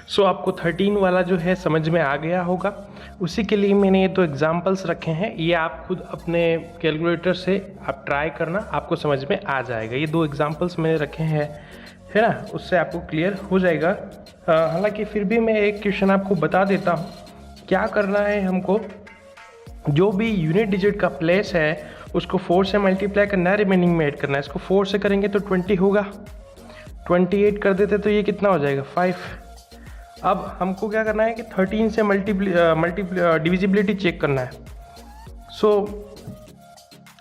सो आपको 13 वाला जो है समझ में आ गया होगा। उसी के लिए मैंने ये दो एग्जाम्पल्स रखे हैं, ये आप खुद अपने कैलकुलेटर से आप ट्राई करना, आपको समझ में आ जाएगा। ये दो एग्जाम्पल्स मैंने रखे हैं, है ना, उससे आपको क्लियर हो जाएगा। हालांकि फिर भी मैं एक क्वेश्चन आपको बता देता हूँ। क्या करना है हमको, जो भी यूनिट डिजिट का प्लेस है उसको 4 से मल्टीप्लाई करना है, रिमेनिंग में ऐड करना है। इसको 4 से करेंगे तो 20 होगा, 28 कर देते तो ये कितना हो जाएगा 5। अब हमको क्या करना है कि 13 से डिविजिबिलिटी चेक करना है। सो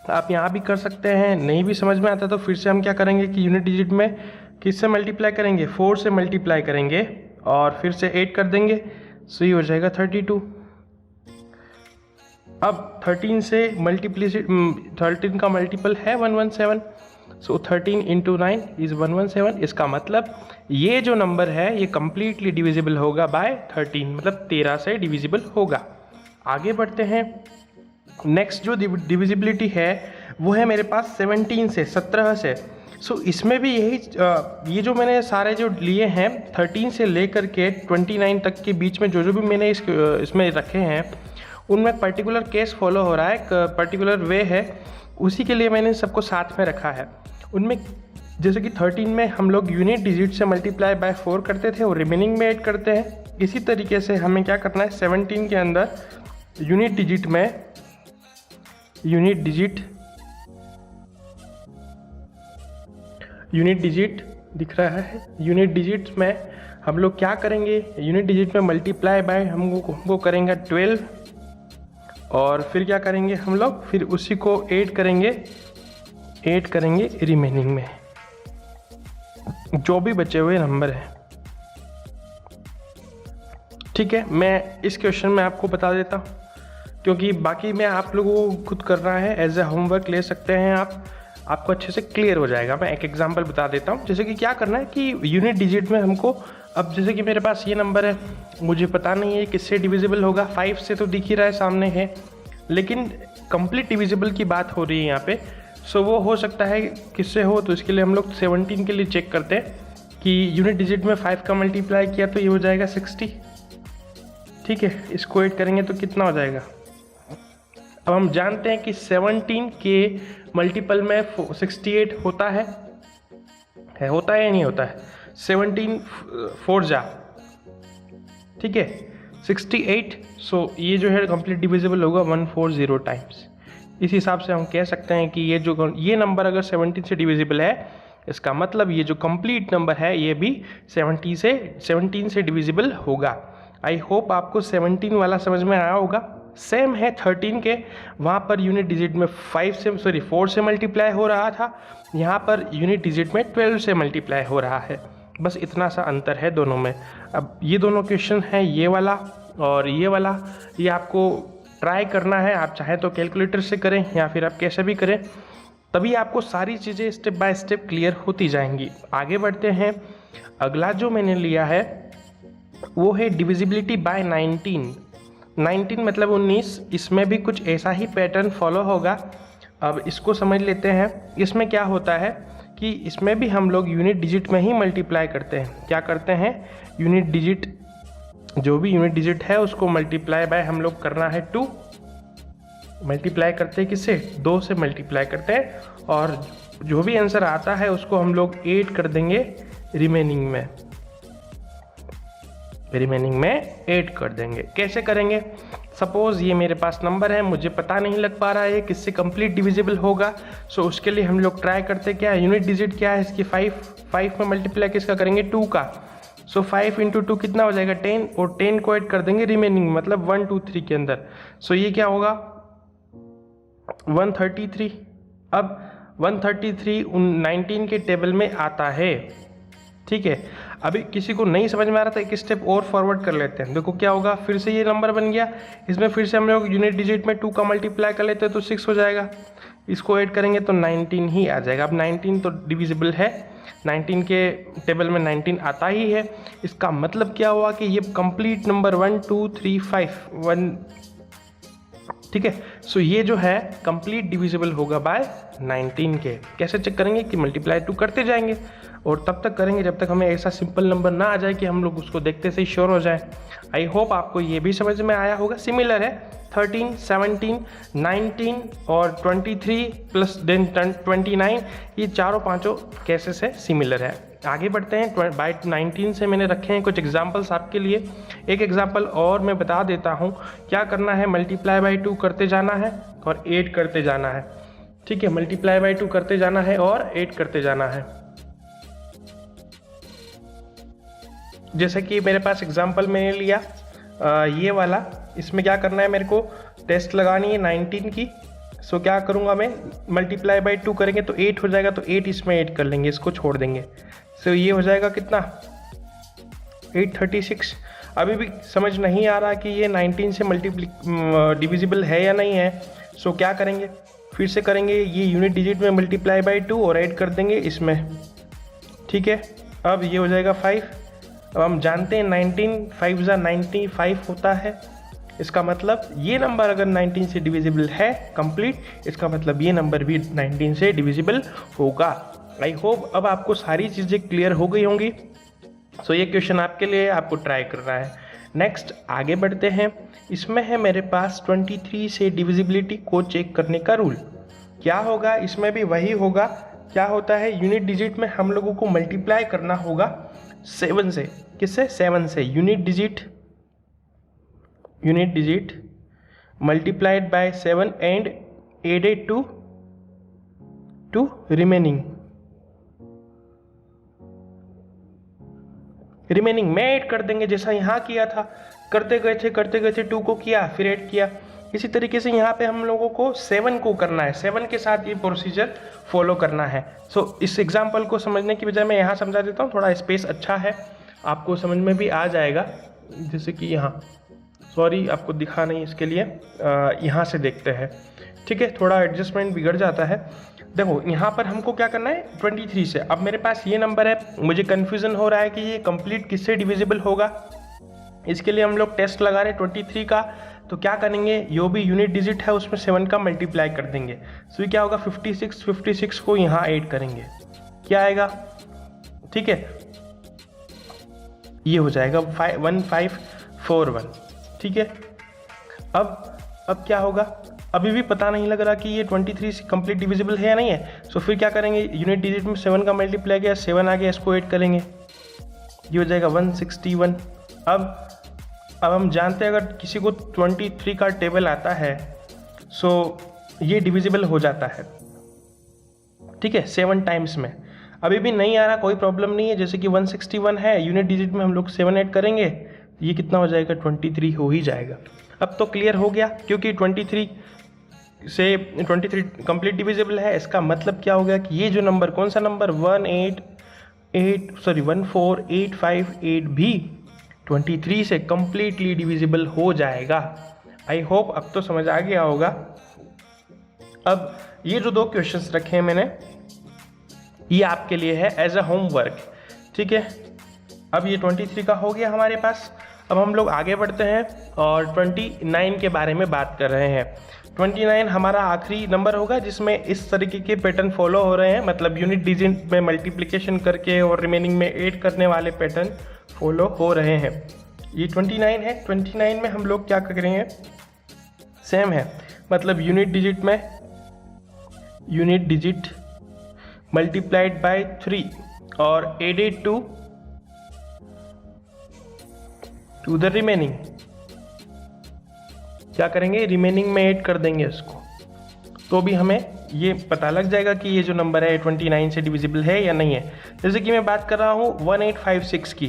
आप यहाँ भी कर सकते हैं, नहीं भी समझ में आता तो फिर से हम क्या करेंगे कि यूनिट डिजिट में किससे मल्टीप्लाई करेंगे, 4 से मल्टीप्लाई करेंगे और फिर से 8 कर देंगे। सो ये हो जाएगा 32। अब 13 से 13 का मल्टीपल है 117। सो 13 इंटू 9 इज़ 117। इसका मतलब ये जो नंबर है ये कम्प्लीटली डिविजिबल होगा बाय 13, मतलब 13 से डिविजिबल होगा। आगे बढ़ते हैं। नेक्स्ट जो डिविजिबिलिटी है वो है मेरे पास 17 से, 17 से। सो इसमें भी यही ये जो मैंने सारे जो लिए हैं 13 से लेकर के 29 तक के बीच में जो भी मैंने इसमें रखे हैं उनमें पर्टिकुलर केस फॉलो हो रहा है, एक पर्टिकुलर वे है, उसी के लिए मैंने सबको साथ में रखा है। उनमें जैसे कि 13 में हम लोग यूनिट डिजिट से मल्टीप्लाई बाय 4 करते थे और रिमेनिंग में ऐड करते हैं। इसी तरीके से हमें क्या करना है 17 के अंदर यूनिट डिजिट दिख रहा है। यूनिट डिजिट में हम लोग क्या करेंगे, यूनिट डिजिट में मल्टीप्लाई बाय हमको करेंगे 12 और फिर क्या करेंगे हम लोग, फिर उसी को ऐड करेंगे रिमेनिंग में जो भी बचे हुए नंबर हैं। ठीक है, मैं इस क्वेश्चन में आपको बता देता हूँ क्योंकि बाकी में आप लोगों को खुद करना है, एज ए होमवर्क ले सकते हैं आपको अच्छे से क्लियर हो जाएगा। मैं एक एग्जांपल बता देता हूँ। जैसे कि क्या करना है कि यूनिट डिजिट में हमको, अब जैसे कि मेरे पास ये नंबर है, मुझे पता नहीं है किससे डिविजिबल होगा, 5 से तो दिख ही रहा है सामने है, लेकिन कंप्लीट डिविजिबल की बात हो रही है यहाँ पे। सो वो हो सकता है किससे हो, तो इसके लिए हम लोग 17 के लिए चेक करते हैं कि यूनिट डिजिट में 5 का मल्टीप्लाई किया तो ये हो जाएगा 60। ठीक है, इसको ऐड करेंगे तो कितना हो जाएगा। अब हम जानते हैं कि 17 के मल्टीपल में 68 होता है या नहीं होता है। 17 4 जा, ठीक है 68। सो ये जो है कंप्लीट डिविजिबल होगा 140 टाइम्स। इस हिसाब से हम कह सकते हैं कि ये नंबर अगर 17 से डिविजिबल है, इसका मतलब ये जो कंप्लीट नंबर है ये भी 17 से डिविजिबल होगा। आई होप आपको 17 वाला समझ में आया होगा। सेम है 13 के, वहाँ पर यूनिट डिजिट में 4 से मल्टीप्लाई हो रहा था, यहाँ पर यूनिट डिजिट में 12 से मल्टीप्लाई हो रहा है। बस इतना सा अंतर है दोनों में। अब ये दोनों क्वेश्चन हैं, ये वाला और ये वाला, ये आपको ट्राई करना है। आप चाहे तो कैलकुलेटर से करें या फिर आप कैसे भी करें, तभी आपको सारी चीज़ें स्टेप बाय स्टेप क्लियर होती जाएंगी। आगे बढ़ते हैं। अगला जो मैंने लिया है वो है डिविजिबिलिटी बाय 19 मतलब 19। इसमें भी कुछ ऐसा ही पैटर्न फॉलो होगा। अब इसको समझ लेते हैं। इसमें क्या होता है कि इसमें भी हम लोग यूनिट डिजिट में ही मल्टीप्लाई करते हैं। क्या करते हैं, यूनिट डिजिट, जो भी यूनिट डिजिट है उसको मल्टीप्लाई बाय हम लोग करना है 2। मल्टीप्लाई करते हैं किससे, 2 से मल्टीप्लाई करते हैं और जो भी आंसर आता है उसको हम लोग 8 कर देंगे रिमेनिंग में 8 कर देंगे। कैसे करेंगे, सपोज़ ये मेरे पास नंबर है, मुझे पता नहीं लग पा रहा है किससे कंप्लीट डिविजिबल होगा। सो उसके लिए हम लोग ट्राई करते क्या, यूनिट डिजिट क्या है इसकी 5 में मल्टीप्लाई किसका करेंगे 2 का। सो 5 इंटू 2 कितना हो जाएगा 10, और 10 को ऐड कर देंगे रिमेनिंग, मतलब 1 2 3 के अंदर। सो ये क्या होगा 133। अब 133 19 के टेबल में आता है। ठीक है, अभी किसी को नहीं समझ में आ रहा था, एक स्टेप और फॉरवर्ड कर लेते हैं। देखो क्या होगा, फिर से ये नंबर बन गया, इसमें फिर से हम लोग यूनिट डिजिट में 2 का मल्टीप्लाई कर लेते हैं तो 6 हो जाएगा। इसको ऐड करेंगे तो 19 ही आ जाएगा। अब 19 तो डिविजिबल है, 19 के टेबल में 19 आता ही है। इसका मतलब क्या हुआ कि ये कंप्लीट नंबर 1 2 3 5 1, ठीक है। सो ये जो है कंप्लीट डिविजिबल होगा बाय 19 के। कैसे चेक करेंगे कि मल्टीप्लाई 2 करते जाएंगे और तब तक करेंगे जब तक हमें ऐसा सिंपल नंबर ना आ जाए कि हम लोग उसको देखते से ही श्योर हो जाए। आई होप आपको ये भी समझ में आया होगा। सिमिलर है 13, 17, 19 और 23 प्लस देन 29, ये चारों पांचों केसेस है सिमिलर है। आगे बढ़ते हैं। बाय 19 से मैंने रखे हैं कुछ एग्जांपल्स आपके लिए। एक एग्जांपल और मैं बता देता हूँ। क्या करना है, मल्टीप्लाई बाय 2 करते जाना है और 8 करते जाना है, ठीक है। मल्टीप्लाई बाय 2 करते जाना है और 8 करते जाना है। जैसे कि मेरे पास एग्जांपल मैंने लिया ये वाला, इसमें क्या करना है, मेरे को टेस्ट लगानी है 19 की। सो क्या करूँगा मैं, मल्टीप्लाई बाय 2 करेंगे तो 8 हो जाएगा, तो 8 इसमें ऐड कर लेंगे, इसको छोड़ देंगे। सो ये हो जाएगा कितना, 836। अभी भी समझ नहीं आ रहा कि ये 19 से डिविजिबल है या नहीं है। सो क्या करेंगे, फिर से करेंगे, ये यूनिट डिजिट में मल्टीप्लाई बाय 2 और ऐड कर देंगे इसमें, ठीक है। अब ये हो जाएगा 5। अब हम जानते हैं 19 5 × 95 होता है। इसका मतलब ये नंबर अगर 19 से डिविजिबल है कंप्लीट, इसका मतलब ये नंबर भी 19 से डिविजिबल होगा। आई होप अब आपको सारी चीज़ें क्लियर हो गई होंगी। सो ये क्वेश्चन आपके लिए, आपको ट्राई करना है। नेक्स्ट आगे बढ़ते हैं। इसमें है मेरे पास 23 से डिविजिबिलिटी को चेक करने का रूल। क्या होगा, इसमें भी वही होगा। क्या होता है, यूनिट डिजिट में हम लोगों को मल्टीप्लाई करना होगा 7 से। किससे, 7 से। Unit digit multiplied by 7 and added to remaining में ऐड कर देंगे, जैसा यहाँ किया था। करते गए थे 2 को किया, फिर ऐड किया। इसी तरीके से यहाँ पे हम लोगों को 7 को करना है, 7 के साथ ये प्रोसीजर फॉलो करना है। सो इस एग्जाम्पल को समझने की बजाय मैं यहाँ समझा देता हूँ, थोड़ा स्पेस अच्छा है, आपको समझ में भी आ जाएगा। जैसे कि यहाँ, सॉरी आपको दिखा नहीं, इसके लिए यहाँ से देखते हैं, ठीक है। थोड़ा एडजस्टमेंट बिगड़ जाता है। देखो यहाँ पर हमको क्या करना है 23 से। अब मेरे पास ये नंबर है, मुझे कन्फ्यूज़न हो रहा है कि ये कंप्लीट किससे डिविजिबल होगा। इसके लिए हम लोग टेस्ट लगा रहे हैं 23 का। तो क्या करेंगे, जो भी यूनिट डिजिट है उसमें 7 का मल्टीप्लाई कर देंगे। सो ये क्या होगा, 56 को यहाँ ऐड करेंगे, क्या आएगा, ठीक है। ये हो जाएगा 1541, ठीक है। अब क्या होगा, अभी भी पता नहीं लग रहा कि ये 23 से कंप्लीट डिविजिबल है या नहीं है। सो फिर क्या करेंगे, यूनिट डिजिट में 7 का मल्टीप्लाई किया, 7 आ गया, इसको ऐड करेंगे, ये हो जाएगा 161। अब हम जानते हैं अगर किसी को 23 का टेबल आता है सो ये डिविजिबल हो जाता है, ठीक है, 7 टाइम्स में। अभी भी नहीं आ रहा, कोई प्रॉब्लम नहीं है। जैसे कि 161 है, यूनिट डिजिट में हम लोग 7 ऐड करेंगे, ये कितना हो जाएगा, 23 हो ही जाएगा। अब तो क्लियर हो गया, क्योंकि 23 से 23 कंप्लीट डिविजिबल है। इसका मतलब क्या हो गया कि ये जो नंबर, कौन सा नंबर, 14858 भी 23 से कंप्लीटली डिविजिबल हो जाएगा। आई होप अब तो समझ आ गया होगा। अब ये जो 2 क्वेश्चंस रखे हैं मैंने, ये आपके लिए है एज अ होमवर्क, ठीक है। अब ये 23 का हो गया हमारे पास। अब हम लोग आगे बढ़ते हैं और 29 के बारे में बात कर रहे हैं। 29 हमारा आखिरी नंबर होगा जिसमें इस तरीके के पैटर्न फॉलो हो रहे हैं, मतलब यूनिट डिजिट में मल्टीप्लिकेशन करके और रिमेनिंग में ऐड करने वाले पैटर्न फॉलो हो रहे हैं। ये 29 है। 29 में हम लोग क्या करेंगे, सेम है, मतलब यूनिट डिजिट मल्टीप्लाइड बाय 3 और एडेड टू द रिमेनिंग। क्या करेंगे, रिमेनिंग में ऐड कर देंगे इसको, तो भी हमें ये पता लग जाएगा कि ये जो नंबर है 29 से डिविजिबल है या नहीं है। जैसे कि मैं बात कर रहा हूँ 1856 की,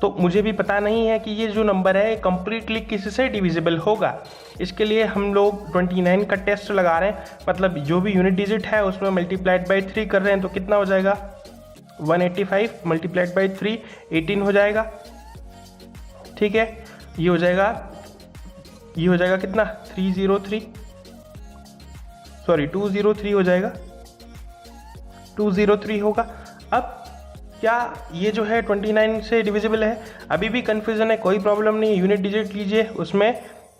तो मुझे भी पता नहीं है कि ये जो नंबर है कंप्लीटली किससे डिविजिबल होगा। इसके लिए हम लोग 29 का टेस्ट लगा रहे हैं, मतलब जो भी यूनिट डिजिट है उसमें मल्टीप्लाइड बाय 3 कर रहे हैं, तो कितना हो जाएगा, 185 मल्टीप्लाइड बाय 3 18 हो जाएगा, ठीक है। ये हो जाएगा कितना, 203 हो जाएगा, 203 होगा। अब क्या ये जो है 29 से डिविजिबल है? अभी भी कन्फ्यूज़न है, कोई प्रॉब्लम नहीं है। यूनिट डिजिट लीजिए, उसमें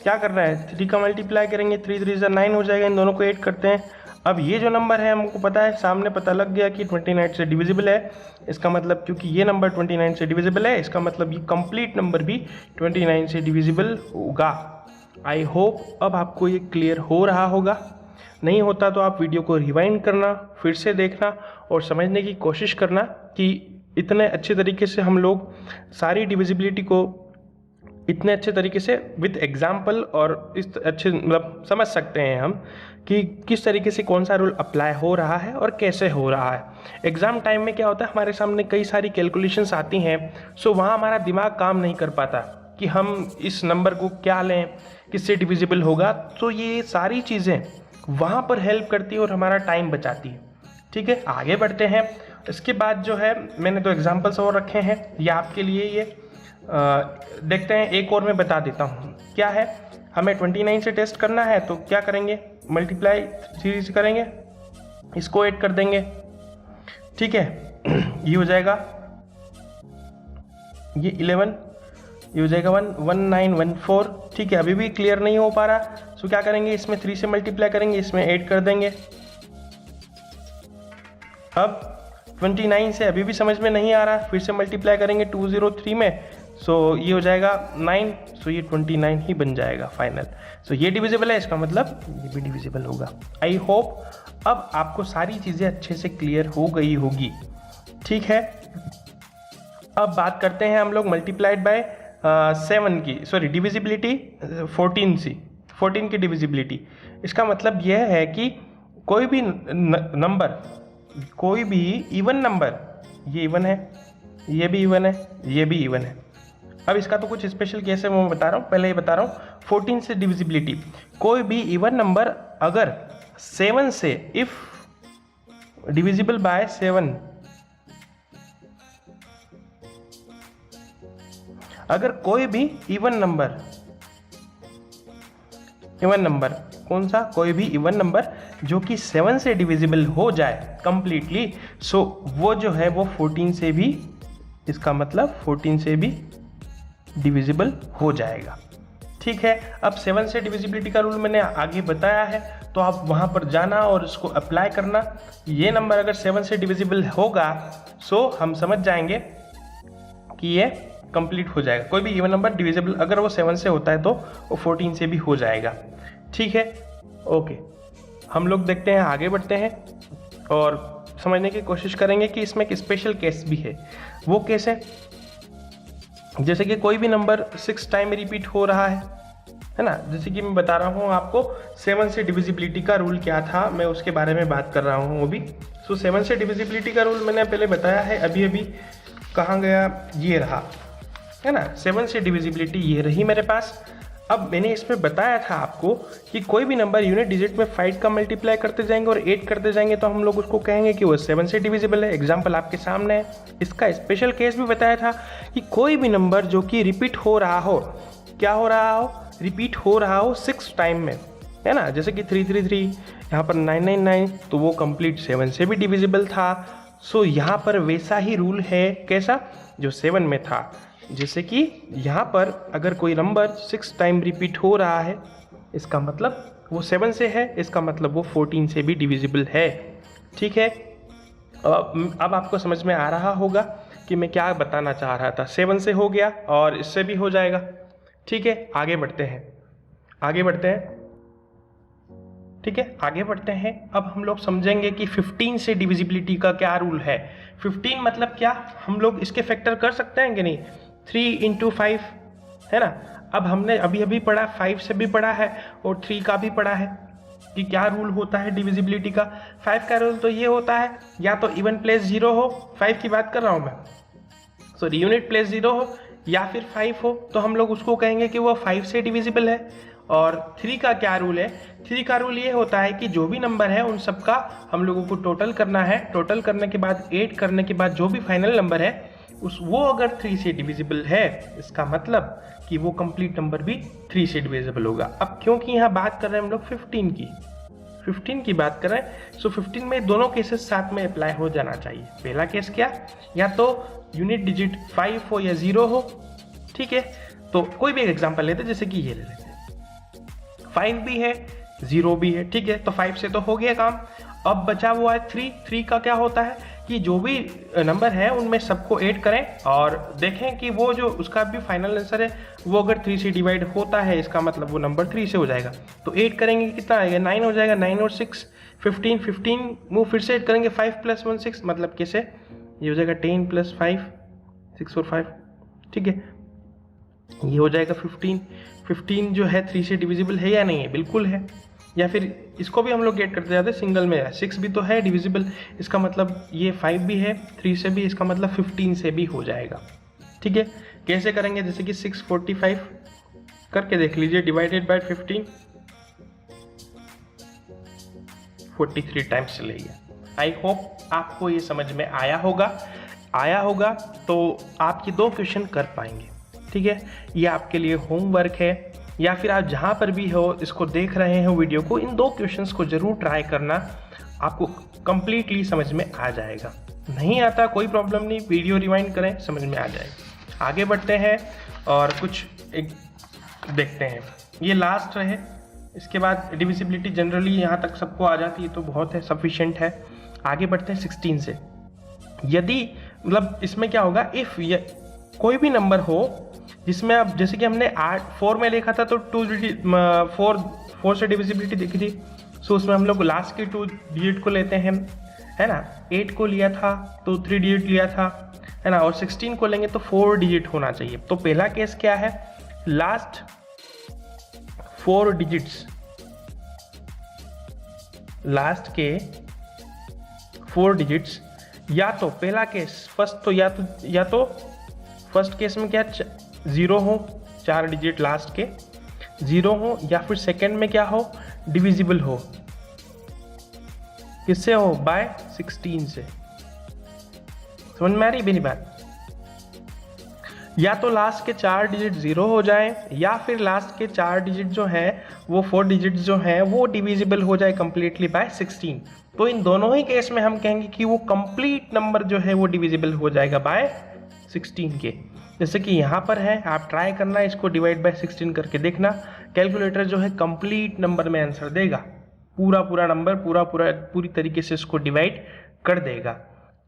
क्या करना है, 3 का मल्टीप्लाई करेंगे, 3 3 जा 9 हो जाएगा, इन दोनों को ऐड करते हैं। अब ये जो नंबर है हमको पता है, सामने पता लग गया कि 29 से डिविजिबल है। इसका मतलब क्योंकि ये नंबर 29 से डिविजिबल है, इसका मतलब ये कंप्लीट नंबर भी 29 से डिविजिबल होगा। आई होप अब आपको ये क्लियर हो रहा होगा। नहीं होता तो आप वीडियो को रिवाइंड करना, फिर से देखना और समझने की कोशिश करना कि इतने अच्छे तरीके से हम लोग सारी डिविजिबिलिटी को इतने अच्छे तरीके से विद एग्जाम्पल और इस अच्छे मतलब समझ सकते हैं हम कि किस तरीके से कौन सा रूल अप्लाई हो रहा है और कैसे हो रहा है। एग्ज़ाम टाइम में क्या होता है, हमारे सामने कई सारी कैलकुलेशंस आती हैं, सो वहाँ हमारा दिमाग काम नहीं कर पाता कि हम इस नंबर को क्या लें, किससे डिविजिबल होगा। तो ये सारी चीज़ें वहाँ पर हेल्प करती है और हमारा टाइम बचाती है। ठीक है, आगे बढ़ते हैं। इसके बाद जो है मैंने 2 एग्जाम्पल्स और रखे हैं, ये आपके लिए ये देखते हैं। एक और मैं बता देता हूँ क्या है। हमें 29 से टेस्ट करना है तो क्या करेंगे, मल्टीप्लाई 3 से करेंगे, इसको ऐड कर देंगे। ठीक है, ये हो जाएगा, ये 11, ये हो जाएगा 1914। ठीक है, अभी भी क्लियर नहीं हो पा रहा, सो क्या करेंगे, इसमें 3 से मल्टीप्लाई करेंगे, इसमें ऐड कर देंगे। अब 29 से अभी भी समझ में नहीं आ रहा, फिर से मल्टीप्लाई करेंगे 203 में, सो ये हो जाएगा 9, सो ये 29 ही बन जाएगा फाइनल। सो ये डिविजिबल है, इसका मतलब ये भी डिविजिबल होगा। आई होप अब आपको सारी चीज़ें अच्छे से क्लियर हो गई होगी। ठीक है, अब बात करते हैं हम लोग मल्टीप्लाइड बाय 7 की, सॉरी डिविजिबिलिटी 14 की डिविजिबिलिटी। इसका मतलब यह है कि कोई भी नंबर, कोई भी इवन नंबर, ये इवन है, ये भी इवन है, ये भी इवन है। अब इसका तो कुछ स्पेशल केस है, मैं बता रहा हूँ, पहले ही बता रहा हूँ। 14 से डिविजिबिलिटी, कोई भी इवन नंबर अगर 7 से, इफ डिविजिबल बाय 7, अगर कोई भी इवन नंबर कौन सा, कोई भी इवन नंबर जो कि 7 से डिविजिबल हो जाए कंप्लीटली, सो वो जो है वो 14 से भी, इसका मतलब 14 से भी डिविजिबल हो जाएगा। ठीक है, अब 7 से डिविजिबिलिटी का रूल मैंने आगे बताया है, तो आप वहाँ पर जाना और उसको अप्लाई करना। ये नंबर अगर 7 से डिविजिबल होगा, सो हम समझ जाएंगे कि ये कंप्लीट हो जाएगा। कोई भी इवन नंबर डिविजिबल अगर वो 7 से होता है तो वो 14 से भी हो जाएगा। ठीक है, ओके, हम लोग देखते हैं, आगे बढ़ते हैं और समझने की कोशिश करेंगे कि इसमें एक स्पेशल केस भी है। वो केस है जैसे कि कोई भी नंबर 6 टाइम रिपीट हो रहा है ना। जैसे कि मैं बता रहा हूँ आपको 7 से डिविजिबिलिटी का रूल क्या था, मैं उसके बारे में बात कर रहा हूँ वो भी। सो 7 से डिविजिबिलिटी का रूल मैंने पहले बताया है, अभी कहाँ गया, ये रहा है ना। 7 से डिविजिबिलिटी ये रही मेरे पास। अब मैंने इसमें बताया था आपको कि कोई भी नंबर यूनिट डिजिट में 5 का मल्टीप्लाई करते जाएंगे और 8 करते जाएंगे तो हम लोग उसको कहेंगे कि वो 7 से डिविजिबल है। एग्जाम्पल आपके सामने है। इसका स्पेशल केस भी बताया था कि कोई भी नंबर जो कि रिपीट हो रहा हो, क्या हो रहा हो, रिपीट हो रहा हो 6 टाइम में, है ना। जैसे कि 333, यहाँ पर 999, तो वो कंप्लीट 7 से भी डिविजिबल था। सो यहाँ पर वैसा ही रूल है, कैसा, जो 7 में था। जैसे कि यहाँ पर अगर कोई नंबर 6 टाइम रिपीट हो रहा है, इसका मतलब वो 7 से है, इसका मतलब वो 14 से भी डिविजिबल है। ठीक है, अब आपको समझ में आ रहा होगा कि मैं क्या बताना चाह रहा था। 7 से हो गया और इससे भी हो जाएगा। ठीक है, आगे बढ़ते हैं। ठीक है, आगे बढ़ते हैं। अब हम लोग समझेंगे कि 15 से डिविजिबिलिटी का क्या रूल है। 15 मतलब क्या, हम लोग इसके फैक्टर कर सकते हैं कि नहीं, 3 × 5, है ना। अब हमने अभी पढ़ा, 5 से भी पढ़ा है और 3 का भी पढ़ा है कि क्या रूल होता है डिविजिबिलिटी का। 5 का रूल तो ये होता है, या तो इवन प्लेस 0 हो, 5 की बात कर रहा हूँ मैं, सॉरी यूनिट प्लेस 0 हो या फिर 5 हो, तो हम लोग उसको कहेंगे कि वो 5 से डिविजिबल है। और 3 का क्या रूल है, 3 का रूल ये होता है कि जो भी नंबर है उन सब का हम लोगों को टोटल करना है। टोटल करने के बाद 8 करने के बाद जो भी फाइनल नंबर है वो अगर 3 से डिविजिबल है, इसका मतलब कि वो कंप्लीट नंबर भी 3 से डिविजिबल होगा। अब क्योंकि यहाँ बात कर रहे हैं हम लोग 15 की, 15 की बात करें, सो 15 में दोनों केसेस साथ में अप्लाई हो जाना चाहिए। पहला केस क्या, या तो यूनिट डिजिट 5 हो या 0 हो, ठीक है। तो कोई भी एग्जांपल लेते हैं, जैसे कि ये ले लेते हैं, 5 भी है 0 भी है, ठीक है। तो 5 से तो हो गया काम। अब बचा हुआ है 3 का क्या होता है कि जो भी नंबर है उनमें सबको ऐड करें और देखें कि वो जो उसका भी फाइनल आंसर है वो अगर 3 से डिवाइड होता है, इसका मतलब वो नंबर 3 से हो जाएगा। तो ऐड करेंगे कितना आएगा, 9 हो जाएगा। 9 और 6 15 वो फिर से ऐड करेंगे, 5 + 1 6, मतलब कैसे, ये हो जाएगा 10 + 5 6 और 5, ठीक है। ये हो जाएगा 15 जो है 3 से डिविजिबल है या नहीं है, बिल्कुल है। या फिर इसको भी हम लोग ऐड करते जाते हैं, सिंगल में 6 भी तो है डिविजिबल, इसका मतलब ये 5 भी है 3 से भी, इसका मतलब 15 से भी हो जाएगा, ठीक है। कैसे करेंगे, जैसे कि 645 करके देख लीजिए, डिवाइडेड बाय 15 43 टाइम्स चलेगा। आई होप आपको ये समझ में आया होगा तो आप ये 2 क्वेश्चन कर पाएंगे, ठीक है। ये आपके लिए होमवर्क है, या फिर आप जहाँ पर भी हो इसको देख रहे हो वीडियो को, इन 2 क्वेश्चंस को जरूर ट्राई करना, आपको कंप्लीटली समझ में आ जाएगा। नहीं आता कोई प्रॉब्लम नहीं, वीडियो रिवाइंड करें, समझ में आ जाएगा। आगे बढ़ते हैं और कुछ एक देखते हैं, ये लास्ट रहे, इसके बाद डिविजिबिलिटी जनरली यहाँ तक सबको आ जाती है तो बहुत है, सफिशिएंट है। आगे बढ़ते हैं 16 से। यदि मतलब इसमें क्या होगा, इफ़ कोई भी नंबर हो जिसमें अब जैसे कि हमने 4 में लिखा था तो 4 से डिविजिबिलिटी देखी थी, सो उसमें हम लोग लास्ट के 2 डिजिट को लेते हैं, है ना। 8 को लिया था तो 3 डिजिट लिया था, है ना, और 16 को लेंगे तो 4 डिजिट होना चाहिए। तो पहला केस क्या है, लास्ट 4 डिजिट्स, लास्ट के 4 डिजिट्स, या तो पहला केस फर्स्ट, तो या तो फर्स्ट केस में क्या 0 हो, 4 डिजिट लास्ट के 0 हो, या फिर सेकंड में क्या हो, डिविजिबल हो, किससे हो, बाय 16 से। समझ में आ रही मेरी बात, या तो लास्ट के 4 डिजिट 0 हो जाए, या फिर लास्ट के 4 डिजिट जो है वो 4 डिजिट जो है वो डिविजिबल हो जाए कंप्लीटली बाय 16। तो इन दोनों ही केस में हम कहेंगे कि वो कंप्लीट नंबर जो है वो डिविजिबल हो जाएगा बाय 16 के। जैसे कि यहाँ पर है, आप ट्राई करना इसको डिवाइड बाय 16 करके देखना, कैलकुलेटर जो है कंप्लीट नंबर में आंसर देगा, पूरा नंबर पूरी तरीके से इसको डिवाइड कर देगा,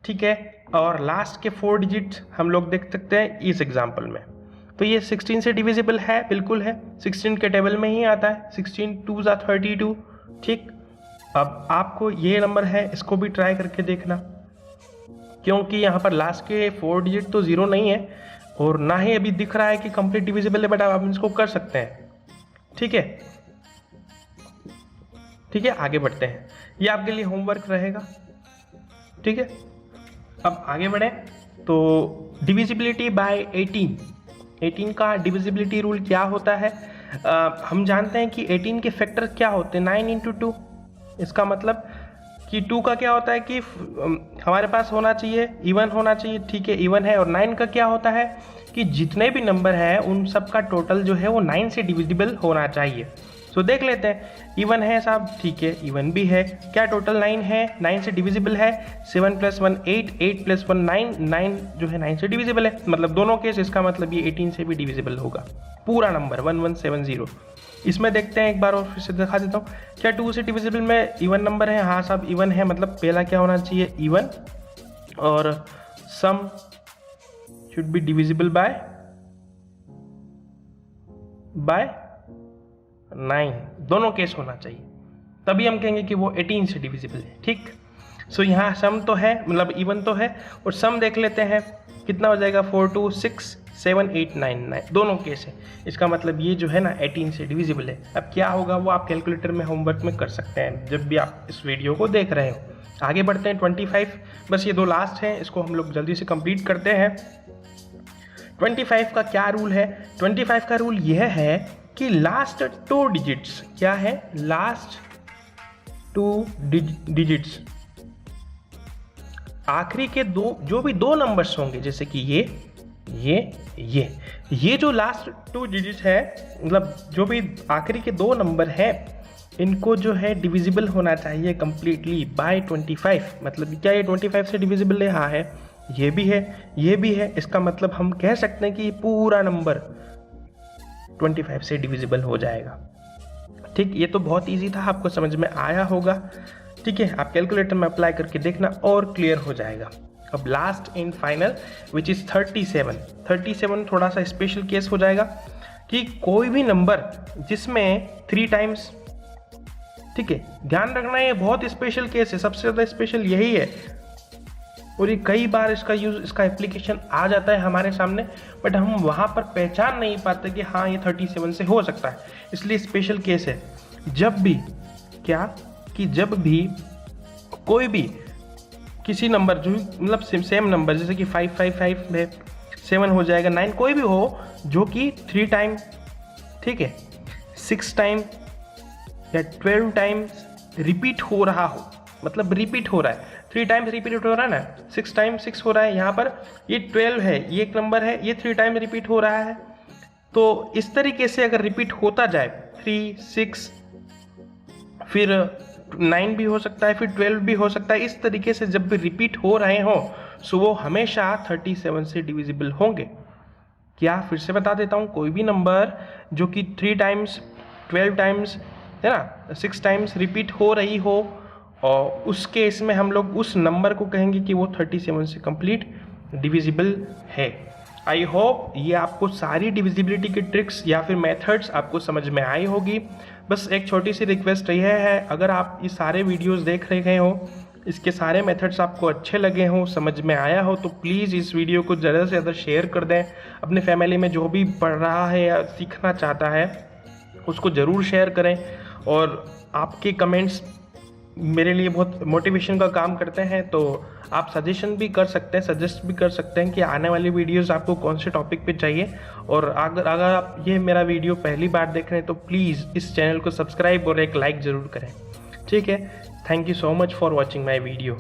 ठीक है। और लास्ट के 4 डिजिट हम लोग देख सकते हैं इस एग्जाम्पल में, तो ये 16 से डिविजिबल है, बिल्कुल है, 16 के टेबल में ही आता है, 16 2 × 32, ठीक। अब आपको ये नंबर है, इसको भी ट्राई करके देखना, क्योंकि यहाँ पर लास्ट के 4 डिजिट तो 0 नहीं है और ना ही अभी दिख रहा है कि कंप्लीट डिविजिबल है, बट आप इसको कर सकते हैं, ठीक है, ठीक है। आगे बढ़ते हैं, ये आपके लिए होमवर्क रहेगा, ठीक है। अब आगे बढ़े तो डिविजिबिलिटी बाय 18 का डिविजिबिलिटी रूल क्या होता है। हम जानते हैं कि 18 के फैक्टर क्या होते हैं, 9 × 2, इसका मतलब कि 2 का क्या होता है कि हमारे पास होना चाहिए, इवन होना चाहिए, ठीक है, इवन है। और 9 का क्या होता है कि जितने भी नंबर हैं उन सब का टोटल जो है वो 9 से डिविजिबल होना चाहिए। सो देख लेते हैं, इवन है साहब, ठीक है, इवन भी है, क्या टोटल 9 है, 9 से डिविजिबल है, 7 + 1 8, 8 + 1 9, 9 जो है 9 से डिविजिबल है, मतलब दोनों केस, इसका मतलब ये 18 से भी डिविजिबल होगा पूरा नंबर 1170। इसमें देखते हैं एक बार और फिर से दिखा देता हूँ, क्या 2 से डिविजिबल में इवन नंबर है, हाँ साहब इवन है, मतलब पहला क्या होना चाहिए, इवन, और sum should be divisible bye 9, दोनों केस होना चाहिए, तभी हम कहेंगे कि वो 18 से डिविजिबल है, ठीक। सो यहाँ सम तो है, मतलब इवन तो है, और सम देख लेते हैं कितना हो जाएगा, 4 2 6 7 8 9 9, दोनों केस है, इसका मतलब ये जो है ना 18 से डिविजिबल है। अब क्या होगा वो आप कैलकुलेटर में होमवर्क में कर सकते हैं जब भी आप इस वीडियो को देख रहे हो। आगे बढ़ते हैं 25, बस ये 2 लास्ट हैं, इसको हम लोग जल्दी से कंप्लीट करते हैं। 25 का क्या रूल है, 25 का रूल यह है कि लास्ट 2 डिजिट्स क्या है, लास्ट 2 डिजिट्स, आखिरी के 2 जो भी 2 नंबर्स होंगे, जैसे कि ये ये जो लास्ट 2 डिजिट है, मतलब जो भी आखिरी के 2 नंबर हैं, इनको जो है डिविजिबल होना चाहिए कम्प्लीटली बाय 25। मतलब क्या ये 25 से डिविजिबल है? हाँ है, ये भी है, ये भी है। इसका मतलब हम कह सकते हैं कि ये पूरा नंबर 25 से डिविजिबल हो जाएगा। ठीक, ये तो बहुत इजी था, आपको समझ में आया होगा। ठीक है, आप कैलकुलेटर में अप्लाई करके देखना और क्लियर हो जाएगा। अब last and final which is 37। 37 थोड़ा सा स्पेशल केस हो जाएगा कि कोई भी नंबर जिसमें 3 टाइम्स, ठीक है, ध्यान रखना ये बहुत स्पेशल केस है, सबसे ज़्यादा स्पेशल यही है। और ये कई बार इसका यूज़, इसका एप्लीकेशन आ जाता है हमारे सामने, बट हम वहाँ पर पहचान नहीं पाते कि हाँ ये 37 से हो सकता है, इसलिए स्पेशल केस है। जब भी क्या कि जब भी कोई भी किसी नंबर जो मतलब सेम नंबर, जैसे कि 555 में 7 हो जाएगा, 9 कोई भी हो जो कि 3 टाइम, ठीक है, 6 टाइम या 12 टाइम्स रिपीट हो रहा हो, मतलब रिपीट हो रहा है, 3 टाइम्स रिपीट हो रहा है ना, 6 टाइम 6 हो रहा है, यहाँ पर ये 12 है, ये एक नंबर है, ये 3 टाइम रिपीट हो रहा है। तो इस तरीके से अगर रिपीट होता जाए 3, 6, फिर 9 भी हो सकता है, फिर 12 भी हो सकता है, इस तरीके से जब भी रिपीट हो रहे हों सो वो हमेशा 37 से डिविजिबल होंगे। क्या फिर से बता देता हूँ, कोई भी नंबर जो कि 3 टाइम्स, 12 टाइम्स, है ना, 6 टाइम्स रिपीट हो रही हो, और उस केस में हम लोग उस नंबर को कहेंगे कि वो 37 से कंप्लीट डिविजिबल है। आई होप ये आपको सारी डिविजिबिलिटी की ट्रिक्स या फिर मेथड्स आपको समझ में आई होगी। बस एक छोटी सी रिक्वेस्ट यह है, अगर आप ये सारे वीडियोस देख रहे हो, इसके सारे मेथड्स आपको अच्छे लगे हों, समझ में आया हो, तो प्लीज़ इस वीडियो को ज़्यादा से ज़्यादा शेयर कर दें। अपने फैमिली में जो भी पढ़ रहा है या सीखना चाहता है उसको ज़रूर शेयर करें। और आपके कमेंट्स मेरे लिए बहुत मोटिवेशन का काम करते हैं, तो आप सजेशन भी कर सकते हैं, सजेस्ट भी कर सकते हैं कि आने वाली वीडियोस आपको कौन से टॉपिक पे चाहिए। और अगर आप ये मेरा वीडियो पहली बार देख रहे हैं तो प्लीज़ इस चैनल को सब्सक्राइब और एक लाइक ज़रूर करें। ठीक है, thank you so much for watching my video.